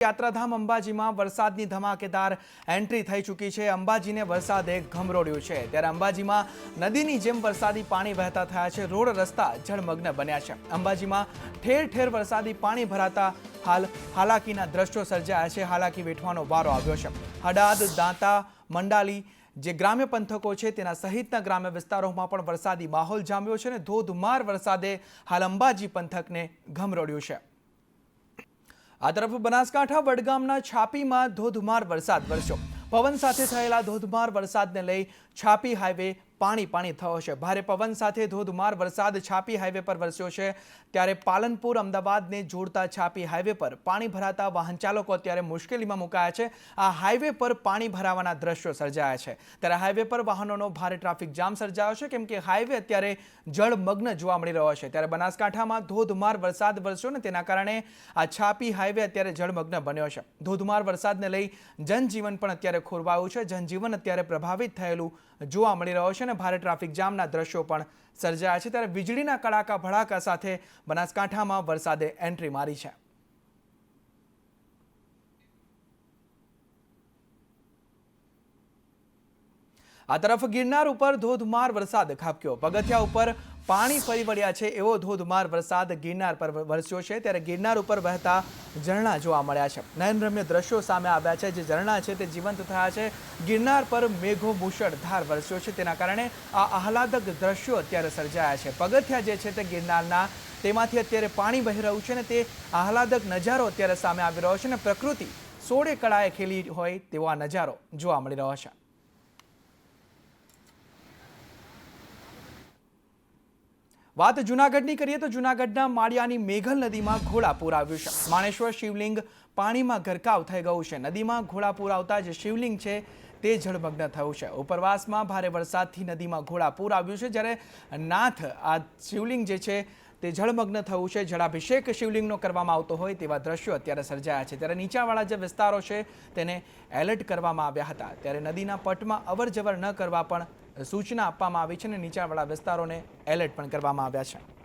યાત્રાધામ અંબાજીમાં વરસાદની ધમાકેદાર એન્ટ્રી થઈ ચૂકી છે। અંબાજીને વરસાદે ગમરોડ્યું છે, ત્યારે અંબાજીમાં નદીની જેમ વરસાદી પાણી વહેતા થયા છે। રોડ રસ્તા જળમગ્ન બન્યા છે। અંબાજીમાં ઠેર ઠેર વરસાદી પાણી ભરાતા હાલાકીના દ્રશ્યો સર્જાયા છે। હાલાકી વેઠવાનો વારો આવ્યો છે। હડાદ, દાંતા, મંડાલી જે ગ્રામ્ય પંથકો છે તેના સહિતના ગ્રામ્ય વિસ્તારોમાં પણ વરસાદી માહોલ જામ્યો છે અને ધોધમાર વરસાદે હાલ અંબાજી પંથકને ગમરોડ્યું છે। આ તરફ બનાસકાંઠા વડગામના છાપીમાં ધોધમાર વરસાદ વરસ્યો। પવન સાથે થયેલા ધોધમાર વરસાદને લઈ છાપી હાઈવે પાણી થયો છે। ભારે પવન સાથે ધોધમાર વરસાદ છાપી હાઈવે પર વરસ્યો છે, ત્યારે પાલનપુર અમદાવાદને જોડતા છાપી હાઈવે પર પાણી ભરાતા વાહન ચાલકો અત્યારે મુશ્કેલીમાં મુકાયા છે। આ હાઈવે પર પાણી ભરાવાના દ્રશ્યો સર્જાયા છે, ત્યારે હાઈવે પર વાહનોનો ભારે ટ્રાફિક જામ સર્જાયો છે, કેમ કે હાઈવે અત્યારે જળમગ્ન જોવા મળી રહ્યો છે। ત્યારે બનાસકાંઠામાં ધોધમાર વરસાદ વરસ્યો ને તેના કારણે આ છાપી હાઈવે અત્યારે જળમગ્ન બન્યો છે। ધોધમાર વરસાદને લઈ જનજીવન પણ અત્યારે ખોરવાયું છે। જનજીવન અત્યારે પ્રભાવિત થયેલું જોવા મળી રહ્યો છે અને ભારે ટ્રાફિક જામના દ્રશ્યો પણ સર્જાયા છે। ત્યારે વીજળીના કડાકા ભડાકા સાથે બનાસકાંઠામાં વરસાદે એન્ટ્રી મારી છે। આ તરફ ગિરનાર ઉપર ધોધમાર વરસાદ ખાબક્યો। પગથિયા ઉપર પાણી ફરી વળ્યા છે એવો ધોધમાર વરસાદ ગિરનાર પર વરસ્યો છે, ત્યારે ગિરનાર ઉપર વહેતા ઝરણા જોવા મળ્યા છે। નયનરમ્ય દ્રશ્યો સામે આવ્યા છે। જે ઝરણા છે તે જીવંત થયા છે। ગિરનાર પર મેઘો મુશળધાર વરસ્યો છે, તેના કારણે આ આહલાદક દ્રશ્યો અત્યારે સર્જાયા છે। પગથિયા જે છે તે ગિરનારના તેમાંથી અત્યારે પાણી વહી રહ્યું છે અને તે આહલાદક નજારો અત્યારે સામે આવી રહ્યો છે અને પ્રકૃતિ સોળે કળાએ ખેલી હોય તેવો આ નજારો જોવા મળી રહ્યો છે। વાત જૂનાગઢની કરીએ તો જૂનાગઢના માળિયાની મેઘલ નદીમાં ઘોડાપૂર આવ્યું છે। માણેશ્વર શિવલિંગ પાણીમાં ગરકાવ થઈ ગયું છે। નદીમાં ઘોડાપૂર આવતા જે શિવલિંગ છે તે જળમગ્ન થયું છે। ઉપરવાસમાં ભારે વરસાદથી નદીમાં ઘોડાપૂર આવ્યું છે, જ્યારે નાથ આ શિવલિંગ જે છે તે જળમગ્ન થયું છે। જળાભિષેક શિવલિંગનો કરવામાં આવતો હોય તેવા દ્રશ્યો અત્યારે સર્જાયા છે। ત્યારે નીચાણવાળા જે વિસ્તારો છે તેને એલર્ટ કરવામાં આવ્યા હતા, ત્યારે નદીના પટમાં અવરજવર ન કરવા પણ સૂચના આપવામાં આવી છે અને નીચાણવાળા વિસ્તારોને એલર્ટ પણ કરવામાં આવ્યા છે।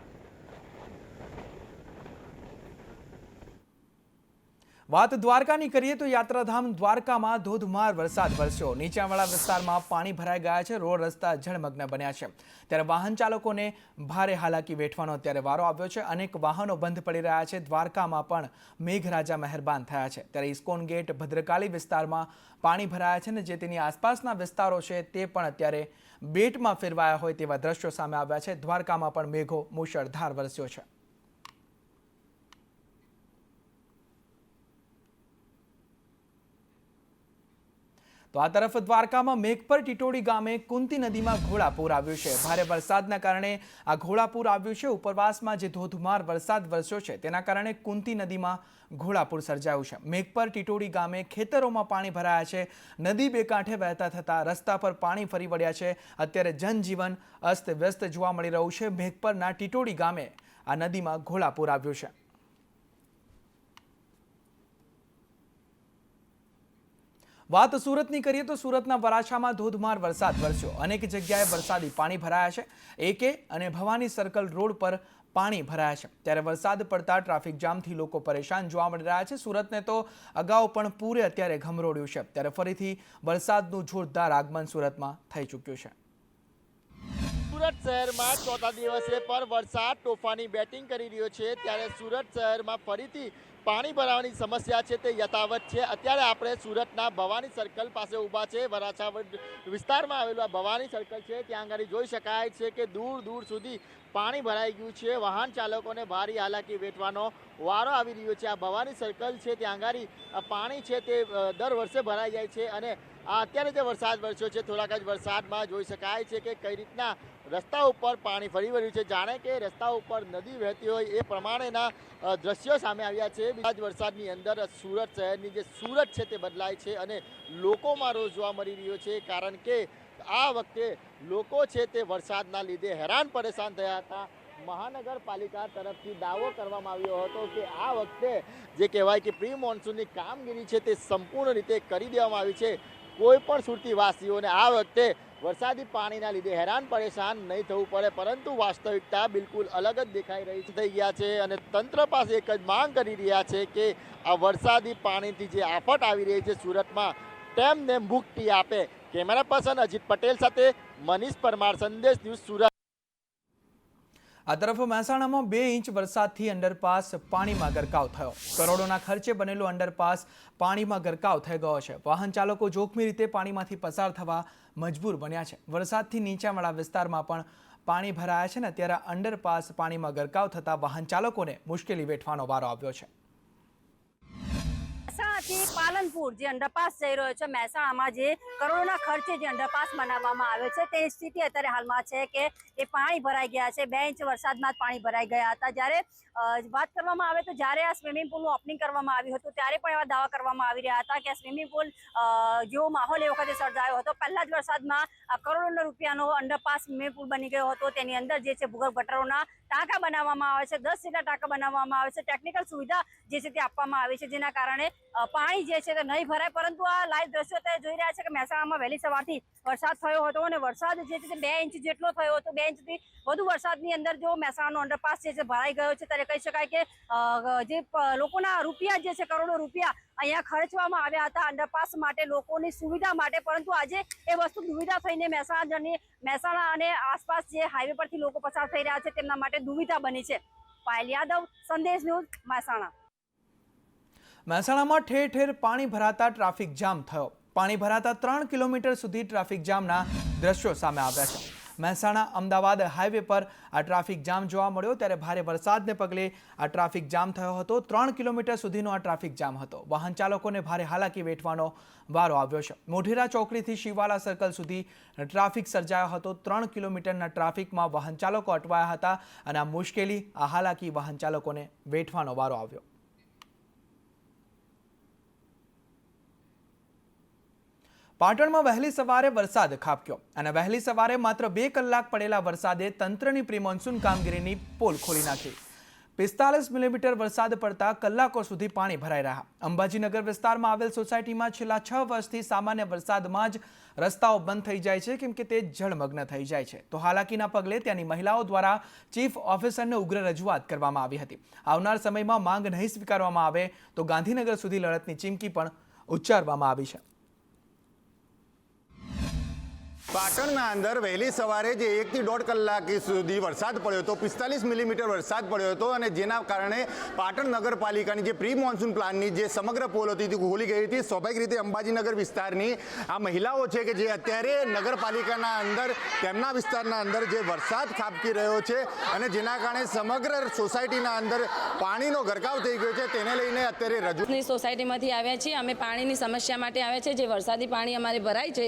વાત દ્વારકાની કરીએ તો યાત્રાધામ દ્વારકામાં ધોધમાર વરસાદ વરસ્યો। નીચાણવાળા વિસ્તારમાં પાણી ભરાઈ ગયા છે, રોડ રસ્તા જળમગ્ન બન્યા છે, ત્યારે વાહન ચાલકોને ભારે હાલાકી વેઠવાનો અત્યારે વારો આવ્યો છે। અનેક વાહનો બંધ પડી રહ્યા છે। દ્વારકામાં પણ મેઘરાજા મહેરબાન થયા છે, ત્યારે ઇસ્કોન ગેટ, ભદ્રકાલી વિસ્તારમાં પાણી ભરાયા છે અને જે તેની આસપાસના વિસ્તારો છે તે પણ અત્યારે બેટમાં ફેરવાયા હોય તેવા દ્રશ્યો સામે આવ્યા છે। દ્વારકામાં પણ મેઘો મુશળધાર વરસ્યો છે। તો આ તરફ દ્વારકામાં મેઘપર ટીટોડી ગામે કુંતી નદીમાં ઘોડાપૂર આવ્યું છે। ભારે વરસાદના કારણે આ ઘોડાપૂર આવ્યું છે। ઉપરવાસમાં જે ધોધમાર વરસાદ વરસ્યો છે તેના કારણે કુંતી નદીમાં ઘોડાપૂર સર્જાયું છે। મેઘપર ટીટોડી ગામે ખેતરોમાં પાણી ભરાયા છે। નદી બે કાંઠે વહેતા થતા રસ્તા પર પાણી ફરી વળ્યા છે। અત્યારે જનજીવન અસ્તવ્યસ્ત જોવા મળી રહ્યું છે। મેઘપરના ટીટોડી ગામે આ નદીમાં ઘોડાપૂર આવ્યું છે। વાત સુરતની કરીએ તો સુરતના વરાછામાં ધોધમાર વરસાદ વરસ્યો। અનેક જગ્યાએ વરસાદી પાણી ભરાયા છે। એકે અને ભવાની સર્કલ રોડ પર પાણી ભરાયા છે, ત્યારે વરસાદ પડતા ટ્રાફિક જામથી લોકો પરેશાન જોવા મળી રહ્યા છે। સુરતને તો અગાઉ પણ પૂરે અત્યારે ગમરોડ્યું છે, ત્યારે ફરીથી વરસાદનું જોરદાર આગમન સુરતમાં થઈ ચૂક્યું છે। સુરત શહેરમાં ચોથા દિવસે પર વરસાદ તોફાની બેટિંગ કરી રહ્યો છે, ત્યારે સુરત શહેરમાં ફરીથી પાણી ભરાવાની સમસ્યા છે તે યથાવત છે। અત્યારે આપણે સુરતના ભવાની સર્કલ પાસે ઊભા છે। વરાછા વિસ્તારમાં આવેલું આ ભવાની સર્કલ છે, ત્યાં આગળ જોઈ શકાય છે કે દૂર દૂર સુધી પાણી ભરાઈ ગયું છે। વાહન ચાલકોને ભારે હાલાકી વેઠવાનો વારો આવી રહ્યો છે। આ ભવાની સર્કલ છે ત્યાં આગળ પાણી છે તે દર વર્ષે ભરાઈ જાય છે અને અત્યારે જે વરસાદ વરસ્યો છે થોડાક જ વરસાદમાં જોઈ શકાય છે કે કઈ રીતના રસ્તા ઉપર પાણી ફરી વળ્યું છે, જાણે કે રસ્તા ઉપર નદી વહેતી હોય એ પ્રમાણેના દ્રશ્યો સામે આવ્યા છે। બીજા જ વરસાદની અંદર સુરત શહેરની જે સુરત છે તે બદલાય છે અને લોકોમાં રોષ જોવા મળી રહ્યો છે, કારણ કે આ વખતે લોકો છે તે વરસાદના લીધે હેરાન પરેશાન થયા હતા। મહાનગરપાલિકા તરફથી દાવો કરવામાં આવ્યો હતો કે આ વખતે જે કહેવાય કે પ્રી મોન્સૂનની કામગીરી છે તે સંપૂર્ણ રીતે કરી દેવામાં આવી છે। કોઈ પણ સુરતીવાસીઓને આ વખતે વરસાદી પાણીના લીધે હેરાન પરેશાન નહીં થવું પડે, પરંતુ વાસ્તવિકતા બિલકુલ અલગ જ દેખાઈ રહી થઈ ગયા છે અને તંત્ર પાસે એક જ માંગ કરી રહ્યા છે કે આ વરસાદી પાણીથી જે આફત આવી રહી છે સુરતમાં તેમને મુક્તિ આપે। કેમેરા પર્સન અજીત પટેલ સાથે મનીષ પરમાર, સંદેશ ન્યૂઝ, સુરત। આ તરફ મહેસાણામાં 2 ઇંચ વરસાદથી અંડરપાસ પાણીમાં ગરકાવ થયો। કરોડોના ખર્ચે બનેલો અંડરપાસ પાણીમાં ગરકાવ થઈ ગયો છે। વાહન ચાલકો જોખમી રીતે પાણીમાંથી પસાર થવા મજબૂર બન્યા છે। વરસાદથી નીચાણવાળા વિસ્તારમાં પણ પાણી ભરાયા છે ને ત્યારે અંડરપાસ પાણીમાં ગરકાવ થતા વાહન ચાલકોને મુશ્કેલી વેઠવાનો વારો આવ્યો છે। મહેસાણાથી પાલનપુર જે અંડરપાસ જઈ રહ્યો છે, મહેસાણામાં જે કરોડોના ખર્ચે જે અંડરપાસ બનાવવામાં આવ્યો છે તે સ્થિતિ અત્યારે હાલમાં છે કે એ પાણી ભરાઈ ગયા છે। 2 ઇંચ વરસાદમાં જ પાણી ભરાઈ ગયા હતા। જ્યારે વાત કરવામાં આવે તો જ્યારે આ સ્વિમિંગ પુલનું ઓપનિંગ કરવામાં આવ્યું હતું ત્યારે પણ એવા દાવા કરવામાં આવી રહ્યા હતા કે આ સ્વિમિંગ પુલ જેવો માહોલ એ વખતે સર્જાયો હતો। પહેલા જ વરસાદમાં કરોડોના રૂપિયાનો અંડરપાસ સ્વિમિંગ પુલ બની ગયો હતો। તેની અંદર જે છે ભૂગર્ભ ગટરોના ટાંકા બનાવવામાં આવે છે, 10 જેટલા ટાંકા બનાવવામાં આવે છે, ટેકનિકલ સુવિધા જે છે તે આપવામાં આવી છે, જેના કારણે પાણી જે છે તે નહીં ભરાય। પરંતુ આ લાઈવ દ્રશ્યો તે જોઈ રહ્યા છે કે મહેસાણામાં વહેલી સવારથી વરસાદ થયો હતો અને વરસાદ જે છે તે 2 ઇંચ જેટલો થયો હતો। 2 ઇંચથી વધુ વરસાદની અંદર જો મહેસાણાનો અંડરપાસ જે છે ભરાઈ ગયો છે, ત્યારે કહી શકાય કે જે લોકોના રૂપિયા જે છે, કરોડો રૂપિયા અહીંયા ખર્ચવામાં આવ્યા હતા અંડરપાસ માટે, લોકોની સુવિધા માટે, પરંતુ આજે એ વસ્તુ દુવિધા થઈને મહેસાણા અને આસપાસ જે હાઈવે પરથી લોકો પસાર થઈ રહ્યા છે તેમના માટે દુવિધા બની છે। પાયલ યાદવ, સંદેશ ન્યૂઝ, મહેસાણા। મહેસાણામાં ઠેર ઠેર પાણી ભરાતા ટ્રાફિક જામ થયો। પાણી ભરાતા 3 કિલોમીટર સુધી ટ્રાફિક જામના દ્રશ્યો સામે આવ્યા છે। મહેસાણા અમદાવાદ હાઈવે પર આ ટ્રાફિક જામ જોવા મળ્યો ત્યારે ભારે વરસાદને પગલે આ ટ્રાફિક જામ થયો હતો। 3 કિલોમીટર સુધીનો આ ટ્રાફિક જામ હતો। વાહન ચાલકોને ભારે હાલાકી વેઠવાનો વારો આવ્યો છે। મોઢેરા ચોકડીથી શિવાલા સર્કલ સુધી ટ્રાફિક સર્જાયો હતો। 3 કિલોમીટરના ટ્રાફિકમાં વાહન ચાલકો અટવાયા હતા અને આ મુશ્કેલી, આ હાલાકી વાહન ચાલકોને વેઠવાનો વારો આવ્યો। પાટણમાં વહેલી સવારે વરસાદ ખાબક્યો અને વહેલી સવારે માત્ર 2 કલાક પડેલા વરસાદે તંત્રની પ્રી મોન્સૂન કામગીરીની પોલ ખોલી નાખી। 45 મિલીમીટર વરસાદ પડતા કલાકો સુધી પાણી ભરાઈ રહ્યા। અંબાજીનગર વિસ્તારમાં આવેલ સોસાયટીમાં છેલ્લા 6 વર્ષથી સામાન્ય વરસાદમાં જ રસ્તાઓ બંધ થઈ જાય છે, કેમ કે તે જળમગ્ન થઈ જાય છે। તો હાલાકીના પગલે ત્યાંની મહિલાઓ દ્વારા ચીફ ઓફિસરને ઉગ્ર રજૂઆત કરવામાં આવી હતી। આવનાર સમયમાં માંગ નહીં સ્વીકારવામાં આવે તો ગાંધીનગર સુધી લડતની ચીમકી પણ ઉચ્ચારવામાં આવી છે। પાટણના અંદર વહેલી સવારે જે 1 થી 1.5 કલાક સુધી વરસાદ પડ્યો હતો, 45 મિલીમીટર વરસાદ પડ્યો હતો અને જેના કારણે પાટણ નગરપાલિકાની જે પ્રી મોન્સૂન પ્લાનની જે સમગ્ર પોલ હતી તે ખોલી ગઈ હતી। સ્વાભાવિક રીતે અંબાજીનગર વિસ્તારની આ મહિલાઓ છે કે જે અત્યારે નગરપાલિકાના અંદર તેમના વિસ્તારના અંદર જે વરસાદ ખાબકી રહ્યો છે અને જેના કારણે સમગ્ર સોસાયટીના અંદર પાણીનો ગરકાવ થઈ ગયો છે, તેને લઈને અત્યારે રજૂઆતની સોસાયટીમાંથી આવ્યા છીએ। અમે પાણીની સમસ્યા માટે આવ્યા છીએ। જે વરસાદી પાણી અમારે ભરાય છે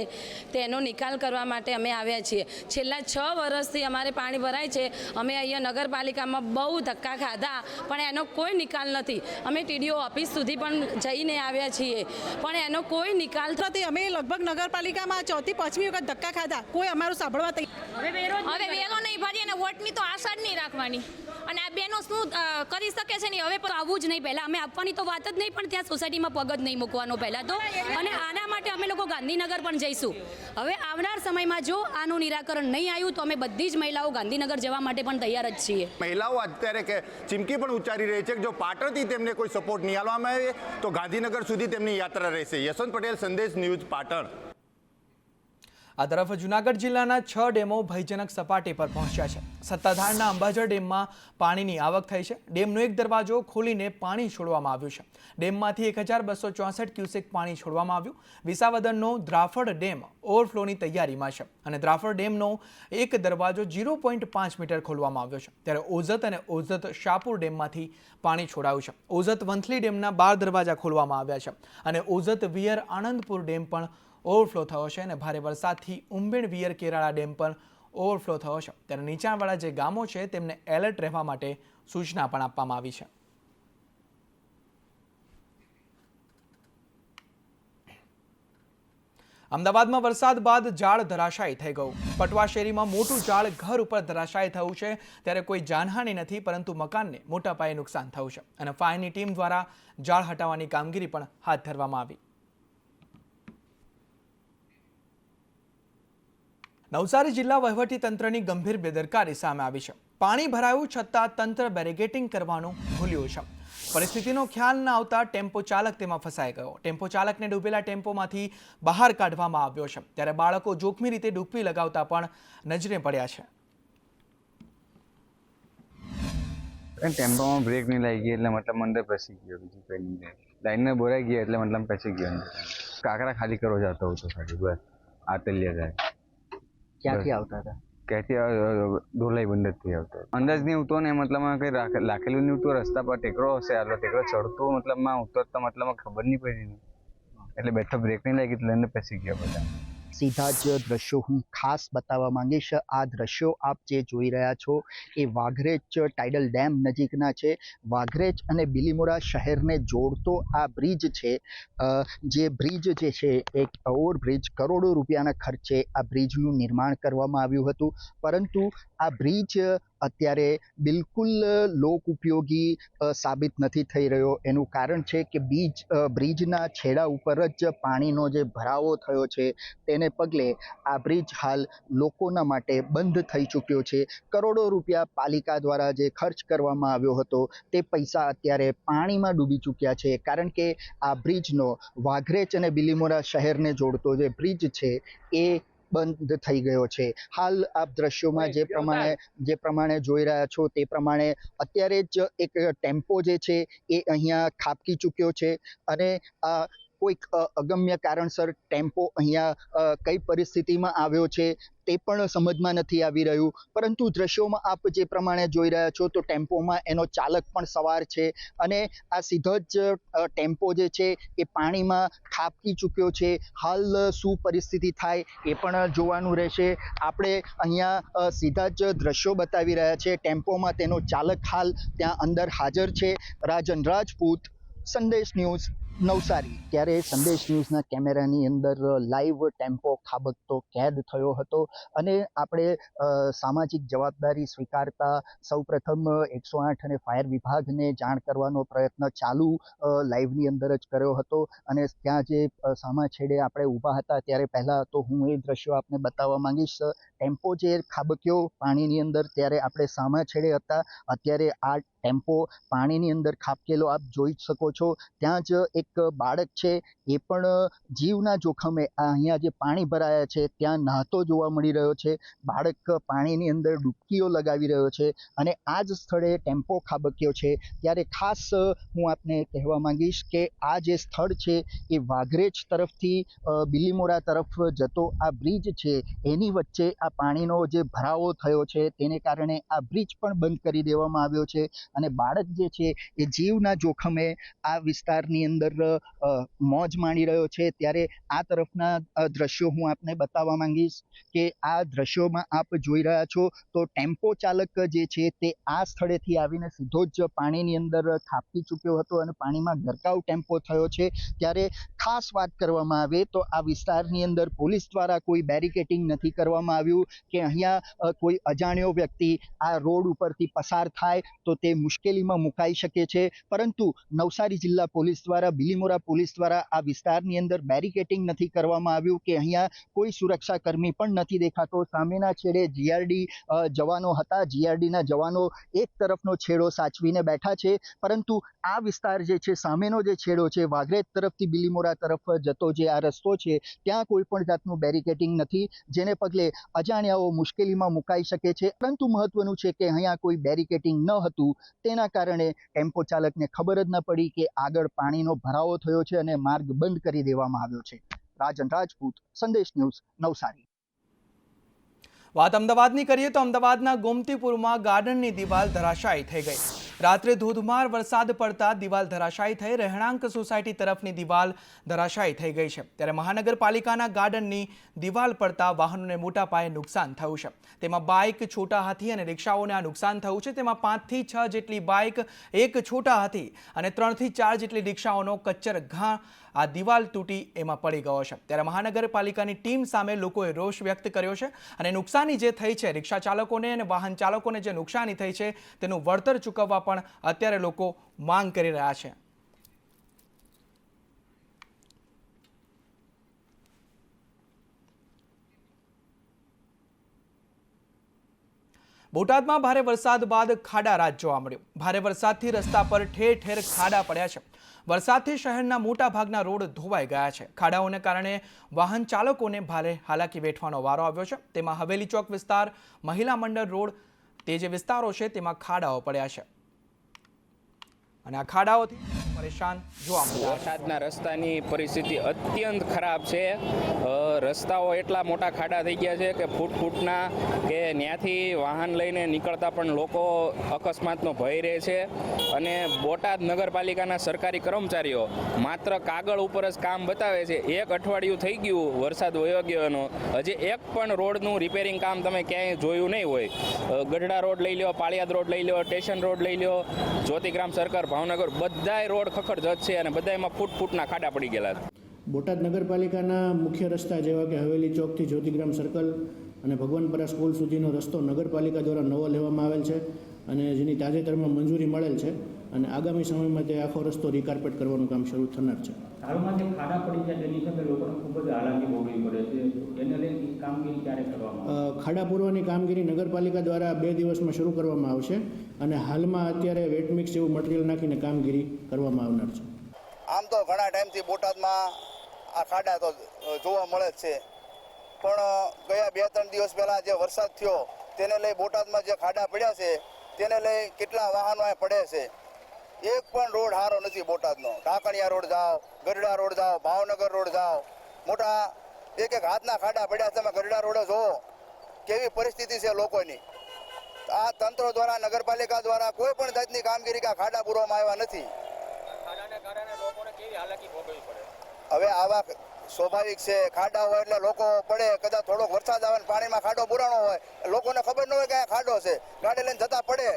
તેનો નિકાલ કરવા માટે અમે આવ્યા છીએ। છેલ્લા 6 વર્ષથી અમારે પાણી ભરાય છે। અમે અહીંયા નગરપાલિકામાં બહુ ધક્કા ખાધા પણ એનો કોઈ નિકાલ નથી। અમે ટીડીઓ ઓફિસ સુધી પણ જઈને આવ્યા છીએ પણ એનો કોઈ નિકાલ નથી। અમે લગભગ નગરપાલિકામાં 4થી 5મી વખત ધક્કા ખાધા, કોઈ અમારું સાંભળવા હવે વેરો નહીં ભરીએ અને વોટની તો આશા જ નહીં રાખવાની અને આ બેનો શું કરી શકે છે નહીં। હવે પણ આવવું જ નહીં, પહેલાં અમે આપવાની તો વાત જ નહીં, પણ ત્યાં સોસાયટીમાં પગ જ નહીં મૂકવાનો પહેલાં તો। અને આના માટે અમે લોકો ગાંધીનગર પણ જઈશું। હવે આવનાર સમયમાં જો આનું નિરાકરણ નહીં આવ્યું તો અમે બધી જ મહિલાઓ ગાંધીનગર જવા માટે પણ તૈયાર જ છીએ। મહિલાઓ અત્યારે કે ચીમકી પણ ઉચ્ચારી રહી છે કે જો પાટણથી તેમને કોઈ સપોર્ટ નહીં આપવામાં આવે તો ગાંધીનગર સુધી તેમની યાત્રા રહેશે। યશવંત પટેલ, સંદેશ ન્યૂઝ, પાટણ। આ તરફ જૂનાગઢ જિલ્લાના 6 ડેમો ભયજનક સપાટી પર પહોંચ્યા છે। સત્તાધારના અંબાજર ડેમમાં પાણીની આવક થઈ છે। ડેમનો એક દરવાજો ખોલીને પાણી છોડવામાં આવ્યું છે। ડેમમાંથી 1264 ક્યુસેક પાણી છોડવામાં આવ્યું। વિસાવદરનો દ્રાફડ ડેમ ઓવરફ્લોની તૈયારીમાં છે અને દ્રાફડ ડેમનો એક દરવાજો 0.5 મીટર ખોલવામાં આવ્યો છે, ત્યારે ઓઝત અને ઓઝત શાહપુર ડેમમાંથી પાણી છોડાયું છે। ઓઝત વંથલી ડેમના 12 દરવાજા ખોલવામાં આવ્યા છે અને ઓઝત વિયર આનંદપુર ડેમ પણ ઓવરફ્લો થયો છે અને ભારે વરસાદથી ઉંબેણ વિયર કેરાળા ડેમ પણ ઓવરફ્લો થયો છે, ત્યારે નીચાણવાળા જે ગામો છે તેમને એલર્ટ રહેવા માટે સૂચના પણ આપવામાં આવી છે। અમદાવાદમાં વરસાદ બાદ ઝાડ ધરાશાયી થઈ ગયું। પટવા શેરીમાં મોટું ઝાડ ઘર ઉપર ધરાશાયી થયું છે, ત્યારે કોઈ જાનહાનિ નથી, પરંતુ મકાનને મોટા પાયે નુકસાન થયું છે અને ફાયરની ટીમ દ્વારા ઝાડ હટાવવાની કામગીરી પણ હાથ ધરવામાં આવી। નવસારી જિલ્લા વહીવટીતંત્રની ગંભીર બેદરકારી સામે આવી છે. પાણી ભરાયું છતાં તંત્ર બેરિકેટિંગ કરવાનું ભૂલ્યું છે. પરિસ્થિતિનો ખ્યાલ ન આવતા ટેમ્પો ચાલક તેમાં ફસાઈ ગયો. ટેમ્પો ચાલકને ડૂબેલા ટેમ્પોમાંથી બહાર કાઢવામાં આવ્યો છે. ત્યારે બાળકો જોખમી રીતે ડૂબકી લગાવતા પણ નજરે પડ્યા છે. ટેમ્પોમાં બ્રેક નહીં લાગી એટલે મતલબ અંદર બેસી ગયો. બીજું કંઈ નહીં. લાઈનને બોરાઈ ગયા એટલે મતલબ બેસી ગયો અંદર. કાંકરા ખાલી કરવા જતો હતો ખાલી બસ આતલિયા જાય. ક્યાંથી આવતા હતા? ક્યાંથી ઢોલાઈ બંદરથી આવતો. અંદાજ નહીં ઉઠતો ને મતલબમાં કંઈ રાખેલું નહીં ઉઠતો. રસ્તા પર ટેકરો હશે આટલો ટેકરો ચડતો મતલબમાં ઉતરતા મતલબમાં ખબર નહીં પડી નહીં એટલે બેઠો બ્રેક નહીં લાગી એટલે અંદર બેસી ગયા બધા. સીધા જ દ્રશ્યો હું ખાસ બતાવવા માંગીશ. આ દ્રશ્યો આપ જે જોઈ રહ્યા છો એ વાઘરેજ ટાઇડલ ડેમ નજીકના છે. વાઘરેજ અને બિલીમોરા શહેરને જોડતો આ બ્રિજ છે. જે બ્રિજ જે છે એક ઓવરબ્રિજ કરોડો રૂપિયાના ખર્ચે આ બ્રિજનું નિર્માણ કરવામાં આવ્યું હતું. પરંતુ આ બ્રિજ અત્યારે બિલકુલ લોક ઉપયોગી સાબિત નથી થઈ રહ્યો. એનું કારણ છે કે બ્રિજના છેડા ઉપર જ પાણીનો જે ભરાવો થયો છે તેને પગલે આ બ્રિજ હાલ લોકોના માટે બંધ થઈ ચૂક્યો છે. કરોડો રૂપિયા પાલિકા દ્વારા જે ખર્ચ કરવામાં આવ્યો હતો તે પૈસા અત્યારે પાણીમાં ડૂબી ચૂક્યા છે. કારણ કે આ બ્રિજનો વાઘરેજ અને બિલીમોરા શહેરને જોડતો જે બ્રિજ છે એ બંધ થઈ ગયો છે. હાલ આપ દ્રશ્યોમાં જે પ્રમાણે જોઈ રહ્યા છો તે પ્રમાણે અત્યારે જ એક ટેમ્પો જે છે એ અહીંયા ખાબકી ચૂક્યો છે અને કોઈક અગમ્ય કારણસર ટેમ્પો અહીંયા કઈ પરિસ્થિતિમાં આવ્યો છે તે પણ સમજમાં નથી આવી રહ્યું. પરંતુ દ્રશ્યોમાં આપ જે પ્રમાણે જોઈ રહ્યા છો તો ટેમ્પોમાં એનો ચાલક પણ સવાર છે અને આ સીધો જ ટેમ્પો જે છે એ પાણીમાં ખાબકી ચૂક્યો છે. હાલ શું પરિસ્થિતિ થાય એ પણ જોવાનું રહેશે. આપણે અહીંયા સીધા જ દ્રશ્યો બતાવી રહ્યા છે. ટેમ્પોમાં તેનો ચાલક હાલ ત્યાં અંદર હાજર છે. રાજન રાજપૂત, સંદેશ ન્યૂઝ, નવસારી. ત્યારે સંદેશ ન્યૂઝના કેમેરાની અંદર લાઈવ ટેમ્પો ખાબકતો કેદ થયો હતો અને આપણે સામાજિક જવાબદારી સ્વીકારતા સૌપ્રથમ 108 અને ફાયર વિભાગને જાણ કરવાનો પ્રયત્ન ચાલુ લાઈવની અંદર જ કર્યો હતો અને ત્યાં જે સામા છેડે આપણે ઊભા હતા ત્યારે પહેલાં તો હું એ દ્રશ્યો આપને બતાવવા માંગીશ. ટેમ્પો જે ખાબક્યો પાણીની અંદર ત્યારે આપણે સામા છેડે હતા. અત્યારે આ ટેમ્પો પાણીની અંદર ખાબકેલો આપ જોઈ શકો છો. ત્યાં જ એક બાળક છે એ પણ જીવના જોખમે અહીંયા જે પાણી ભરાયા છે ત્યાં નહાતો જોવા મળી રહ્યો છે. બાળક પાણીની અંદર ડૂબકીઓ લગાવી રહ્યો છે અને આ જ સ્થળે ટેમ્પો ખાબક્યો છે. ત્યારે ખાસ હું આપને કહેવા માંગીશ કે આ જે સ્થળ છે એ વાઘરેજ તરફથી બિલીમોરા તરફ જતો આ બ્રિજ છે એની વચ્ચે આ પાણીનો જે ભરાવો થયો છે તેને કારણે આ બ્રિજ પણ બંધ કરી દેવામાં આવ્યો છે અને બાળક જે છે એ જીવના જોખમે આ વિસ્તારની અંદર મોજ માણી રહ્યો છે. ત્યારે આ તરફના દ્રશ્યો હું આપને બતાવવા માંગીશ કે આ દ્રશ્યોમાં આપ જોઈ રહ્યા છો તો ટેમ્પો ચાલક જે છે તે આ સ્થળેથી આવીને સીધો જ પાણીની અંદર ખાબકી ચૂક્યો હતો અને પાણીમાં ગરકાવ ટેમ્પો થયો છે. ત્યારે ખાસ વાત કરવામાં આવે તો આ વિસ્તારની અંદર પોલીસ દ્વારા કોઈ બેરિકેટિંગ નથી કરવામાં આવ્યું કે અહીંયા કોઈ અજાણ્યો વ્યક્તિ આ રોડ ઉપરથી પસાર થાય તો તે મુશ્કેલીમાં મુકાઈ શકે છે. પરંતુ નવસારી જિલ્લા પોલીસ દ્વારા બિલીમોરા પોલીસ દ્વારા આ વિસ્તારની અંદર બેરિકેટિંગ નથી કરવામાં આવ્યું કે અહીંયા કોઈ સુરક્ષા કર્મી પણ નથી દેખાતો. સામેના છેડે જીઆરડી જવાનો હતા. જીઆરડીના જવાનો એક તરફનો છેડો સાચવીને બેઠા છે પરંતુ આ વિસ્તાર જે છે સામેનો જે છેડો છે વાઘરેજ તરફથી બિલીમોરા તરફ જતો જે આ રસ્તો છે ત્યાં કોઈ પણ જાતનું બેરિકેટિંગ નથી જેને પગલે અજાણ્યાઓ મુશ્કેલીમાં મુકાઈ શકે છે. પરંતુ મહત્વનું છે કે અહીંયા કોઈ બેરિકેટિંગ ન હતું તેના કારણે ટેમ્પો ચાલકને ખબર જ ન પડી કે આગળ પાણીનો ભરાવો થયો છે અને માર્ગ બંધ કરી દેવામાં આવ્યો છે. રાજન રાજપૂત, સંદેશ ન્યૂઝ, નવસારી. વાત અમદાવાદની કરીએ તો અમદાવાદના ગોમતીપુરમાં ગાર્ડનની દિવાલ ધરાશાયી થઈ ગઈ. રાત્રે ધોધમાર વરસાદ પડતા દિવાલ ધરાશાયી થઈ રહેણાંક સોસાયટી તરફની દિવાલ ધરાશાયી થઈ ગઈ છે. ત્યારે મહાનગરપાલિકાના ગાર્ડનની દિવાલ પડતા વાહનોને મોટા પાયે નુકસાન થયું છે. તેમાં બાઇક, છોટા હાથી અને રિક્ષાઓને આ નુકસાન થયું છે. તેમાં 5 થી 6 જેટલી બાઇક, એક છોટા હાથી અને 3 થી 4 જેટલી રિક્ષાઓનો કચ્ચર ઘા આ દિવાલ તૂટી એમાં પડી ગયો છે. ત્યારે મહાનગરપાલિકાની ટીમ સામે લોકોએ રોષ વ્યક્ત કર્યો છે અને નુકસાની જે થઈ છે રિક્ષા ચાલકોને અને વાહન ચાલકોને જે નુકસાની થઈ છે તેનું વળતર ચૂકવવા પણ અત્યારે લોકો માંગ કરી રહ્યા છે. બોટાદમાં ભારે વરસાદ બાદ ખાડા રાજ જોવા મળ્યું. ભારે વરસાદથી રસ્તા પર ઠેર ઠેર ખાડા પડ્યા છે. વરસાદથી શહેરના મોટા ભાગના રોડ ધોવાઈ ગયા છે. ખાડાઓને કારણે વાહન ચાલકોને ભારે હાલાકી વેઠવાનો વારો આવ્યો છે. તેમાં હવેલી ચોક વિસ્તાર, મહિલા મંડળ રોડ, તે જે વિસ્તારો છે તેમાં ખાડાઓ પડ્યા છે અને આ ખાડાઓથી પરેશાન જોવા મળ્યા. બોટાદના રસ્તાની પરિસ્થિતિ અત્યંત ખરાબ છે. રસ્તાઓ એટલા મોટા ખાડા થઈ ગયા છે કે ફૂટના કે ત્યાંથી વાહન લઈને નીકળતા પણ લોકો અકસ્માતનો ભય રહે છે. અને બોટાદ નગરપાલિકાના સરકારી કર્મચારીઓ માત્ર કાગળ ઉપર જ કામ બતાવે છે. 1 અઠવાડિયું થઈ ગયું વરસાદ વયો ગયોનો, હજી એક પણ રોડનું રિપેરિંગ કામ તમે ક્યાંય જોયું નહીં હોય. ગઢડા રોડ લઈ લો, પાળિયાદ રોડ લઈ લો, સ્ટેશન રોડ લઈ લો, જ્યોતિગ્રામ સર્કલ, ભાવનગર, બધાય રોડ ખખડધજ છે અને બધાયમાં ફૂટના ખાડા પડી ગયેલા છે. બોટાદ નગરપાલિકાના મુખ્ય રસ્તા જેવા કે હવેલી ચોકથી જ્યોતિગ્રામ સર્કલ અને ભગવાનપરા સ્કૂલ સુધીનો રસ્તો નગરપાલિકા દ્વારા નવો લેવામાં આવેલ છે અને જેની તાજેતરમાં મંજૂરી મળેલ છે અને આગામી સમયમાં તે આખો રસ્તો રીકાર્પેટ કરવાનું કામ શરૂ થનાર છે. હાલમાં જે ખાડા પડી ગયા તેની સાથે લોકોને ખૂબ જ હાલાકી ભોગવવી પડે છે. એને લઈને કામગીરી ક્યારે કરવામાં ખાડા પૂરવાની કામગીરી નગરપાલિકા દ્વારા 2 દિવસમાં શરૂ કરવામાં આવશે અને હાલમાં અત્યારે વેટ મિક્સ જેવું મટીરિયલ નાખીને કામગીરી કરવામાં આવનાર છે. આમ તો ઘણા ટાઈમથી બોટાદમાં આ ખાડા તો જોવા મળે જ છે, પણ ગયા 2-3 દિવસ પહેલાં જે વરસાદ થયો તેને લઈ બોટાદમાં જે ખાડા પડ્યા છે તેને લઈ કેટલા વાહનો પડે છે. એક પણ રોડ સારો નથી બોટાદનો. ઢાકણિયા રોડ જાઓ, ગઢડા રોડ જાઓ, ભાવનગર રોડ જાઓ, મોટા એક હાથના ખાડા પડ્યા છે. તમે ગઢડા રોડે જુઓ કેવી પરિસ્થિતિ છે લોકોની. આ તંત્ર દ્વારા, નગરપાલિકા દ્વારા કોઈ પણ જાતની કામગીરી કે ખાડા પૂરવામાં આવ્યા નથી. હવે આવા સ્વાભાવિક છે, ખાડા હોય એટલે લોકો પડે. કદાચ થોડોક વરસાદ આવે ને પાણીમાં ખાડો પુરાણો હોય, લોકોને ખબર ન હોય કે આ ખાડો છે, ગાડી લઈને જતા પડે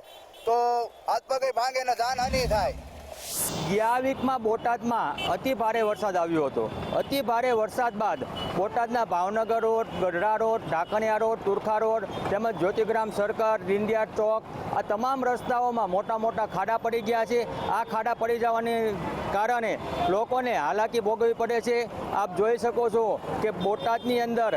તો હાથ પગે ભાંગે ને જાનહાનિ થાય. ગયા વીકમાં બોટાદમાં અતિ ભારે વરસાદ આવ્યો હતો. અતિ ભારે વરસાદ બાદ બોટાદના Bhavnagar road, Gadhada road, Dhakaniya road, Turkha road તેમજ જ્યોતિગ્રામ સર્કલ, રિંડિયા ચોક, આ તમામ રસ્તાઓમાં મોટા મોટા ખાડા પડી ગયા છે. આ ખાડા પડી જવાને કારણે લોકોને હાલાકી ભોગવવી પડે છે. આપ જોઈ શકો છો કે બોટાદની અંદર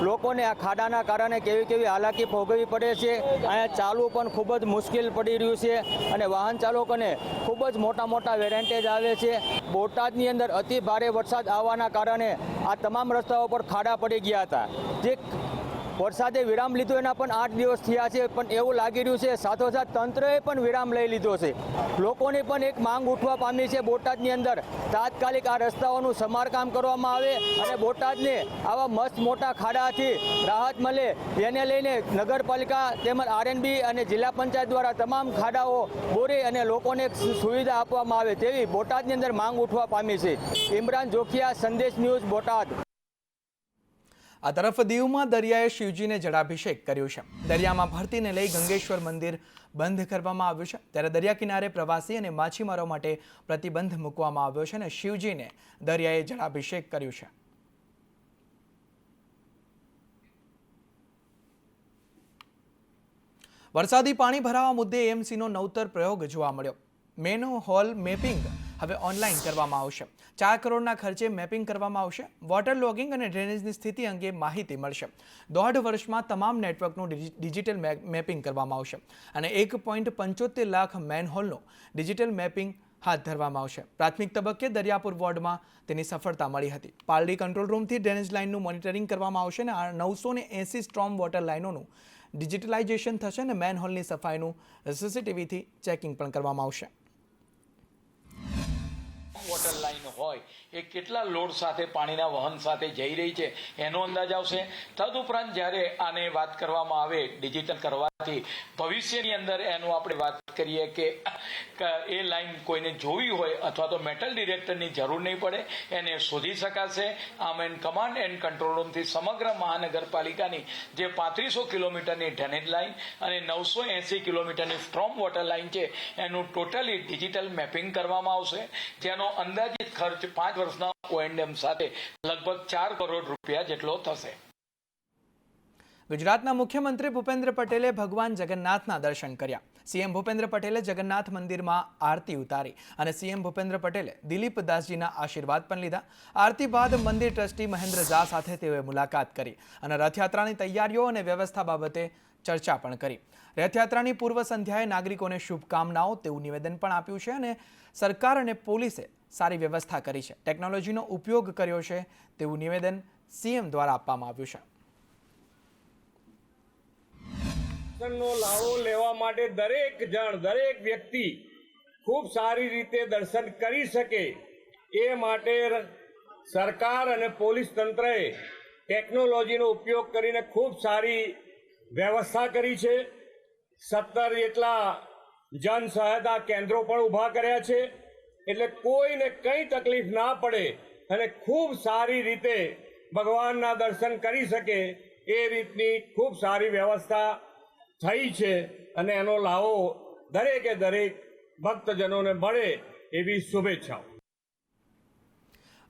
લોકોને આ ખાડાના કારણે કેવી હાલાકી ભોગવવી પડે છે. અહીંયા ચાલવું પણ ખૂબ જ મુશ્કેલ પડી રહ્યું છે અને વાહન ચાલકોને ખૂબ જ મોટા વેરેન્ટેજ આવે છે. બોટાદની અંદર અતિ ભારે વરસાદ આવવાના કારણે આ તમામ રસ્તાઓ પર ખાડા પડી ગયા હતા. જે વરસાદે વિરામ લીધો એના પણ 8 દિવસ થયા છે, પણ એવું લાગી રહ્યું છે સાથોસાથ તંત્રએ પણ વિરામ લઈ લીધો છે. લોકોની પણ એક માંગ ઉઠવા પામી છે બોટાદની અંદર તાત્કાલિક આ રસ્તાઓનું સમારકામ કરવામાં આવે અને બોટાદને આવા મસ્ત મોટા ખાડાથી રાહત મળે તેને લઈને નગરપાલિકા તેમજ આરએનબી અને જિલ્લા પંચાયત દ્વારા તમામ ખાડાઓ બોરી અને લોકોને સુવિધા આપવામાં આવે તેવી બોટાદની અંદર માંગ ઉઠવા પામી છે. ઇમરાન જોખિયા, સંદેશ ન્યૂઝ, બોટાદ. આ તરફ દીવમાં દરિયાએ શિવજીને જળાભિષેક કર્યો છે. દરિયામાં ભરતીને લઈ ગંગેશ્વર મંદિર બંધ કરવામાં આવ્યું છે. ત્યારે દરિયા કિનારે પ્રવાસી અને માછીમારો માટે પ્રતિબંધ મૂકવામાં આવ્યો છે અને શિવજીને દરિયાએ જળાભિષેક કર્યું છે. વરસાદી પાણી ભરાવા મુદ્દે એએમસીનો નવતર પ્રયોગ જોવા મળ્યો. મેનહોલ મેપિંગ હવે ઓનલાઈન કરવામાં આવશે. 4 કરોડના ખર્ચે મેપિંગ કરવામાં આવશે. વોટર લોગિંગ અને ડ્રેનેજની સ્થિતિ અંગે માહિતી મળશે. 1.5 વર્ષમાં તમામ નેટવર્કનું ડિજિટલ મેપિંગ કરવામાં આવશે અને 1.75 લાખ મેનહોલનું ડિજિટલ મેપિંગ હાથ ધરવામાં આવશે. પ્રાથમિક તબક્કે દરિયાપુર વોર્ડમાં તેની સફળતા મળી હતી. પાલડી કંટ્રોલ રૂમથી ડ્રેનેજ લાઇનનું મોનિટરિંગ કરવામાં આવશે અને 980 સ્ટ્રોમ વોટર લાઇનોનું ડિજિટલાઇઝેશન થશે અને મેનહોલની સફાઈનું સીસીટીવીથી ચેકિંગ પણ કરવામાં આવશે. વોટર લાઈન હોય એ કેટલા લોડ સાથે પાણીના વહન સાથે જઈ રહી છે એનો અંદાજ આવશે. તદુપરાંત જ્યારે આને વાત કરવામાં આવે ડિજિટલ કરવાથી ભવિષ્યની અંદર એનું આપણે વાત કરીએ કે એ લાઈન કોઈને જોવી હોય અથવા તો મેટલ ડિટેક્ટરની જરૂર નહીં પડે, એને શોધી શકાશે. આમ એન્ડ કમાન્ડ એન્ડ કંટ્રોલ રૂમથી સમગ્ર મહાનગરપાલિકાની જે 3500 કિલોમીટરની ડ્રેનેજ લાઈન અને 980 કિલોમીટરની સ્ટ્રોમ વોટર લાઈન છે એનું ટોટલી ડિજિટલ મેપિંગ કરવામાં આવશે, જેનો અંદાજિત ખર્ચ 5 વર્ષના ઓએનએમ સાથે લગભગ 4 કરોડ રૂપિયા જેટલો થશે. ગુજરાતના મુખ્યમંત્રી ભૂપેન્દ્ર પટેલે ભગવાન જગન્નાથના દર્શન કર્યા. સીએમ ભૂપેન્દ્ર પટેલે જગન્નાથ મંદિરમાં આરતી ઉતારી અને સીએમ ભૂપેન્દ્ર પટેલે દિલીપ દાસજીના આશીર્વાદ પણ લીધા. આરતી બાદ મંદિર ટ્રસ્ટી મહેન્દ્ર ઝા સાથે તેઓએ મુલાકાત કરી અને રથયાત્રાની તૈયારીઓ અને વ્યવસ્થા બાબતે ચર્ચા પણ કરી. રથયાત્રાની પૂર્વ સંધ્યાએ નાગરિકોને શુભકામનાઓ તેવું નિવેદન પણ આપ્યું છે અને સરકાર અને પોલીસે સારી વ્યવસ્થા કરી છે, ટેકનોલોજીનો ઉપયોગ કર્યો છે તેવું નિવેદન સીએમ દ્વારા આપવામાં આવ્યું છે. દર્શનનો લાવો લેવા માટે દરેક વ્યક્તિ ખૂબ સારી રીતે દર્શન કરી શકે એ માટે સરકાર અને પોલીસ તંત્રએ ટેકનોલોજીનો ઉપયોગ કરીને ખૂબ સારી વ્યવસ્થા કરી છે. 17 જેટલા જન સહાયતા કેન્દ્રો પણ ઊભા કર્યા છે, એટલે કોઈને કંઈ તકલીફ ના પડે અને ખૂબ સારી રીતે ભગવાનના દર્શન કરી શકે એ રીતની ખૂબ સારી વ્યવસ્થા થઈ છે અને એનો લાવો દરેક ભક્તજનોને મળે એવી શુભેચ્છાઓ.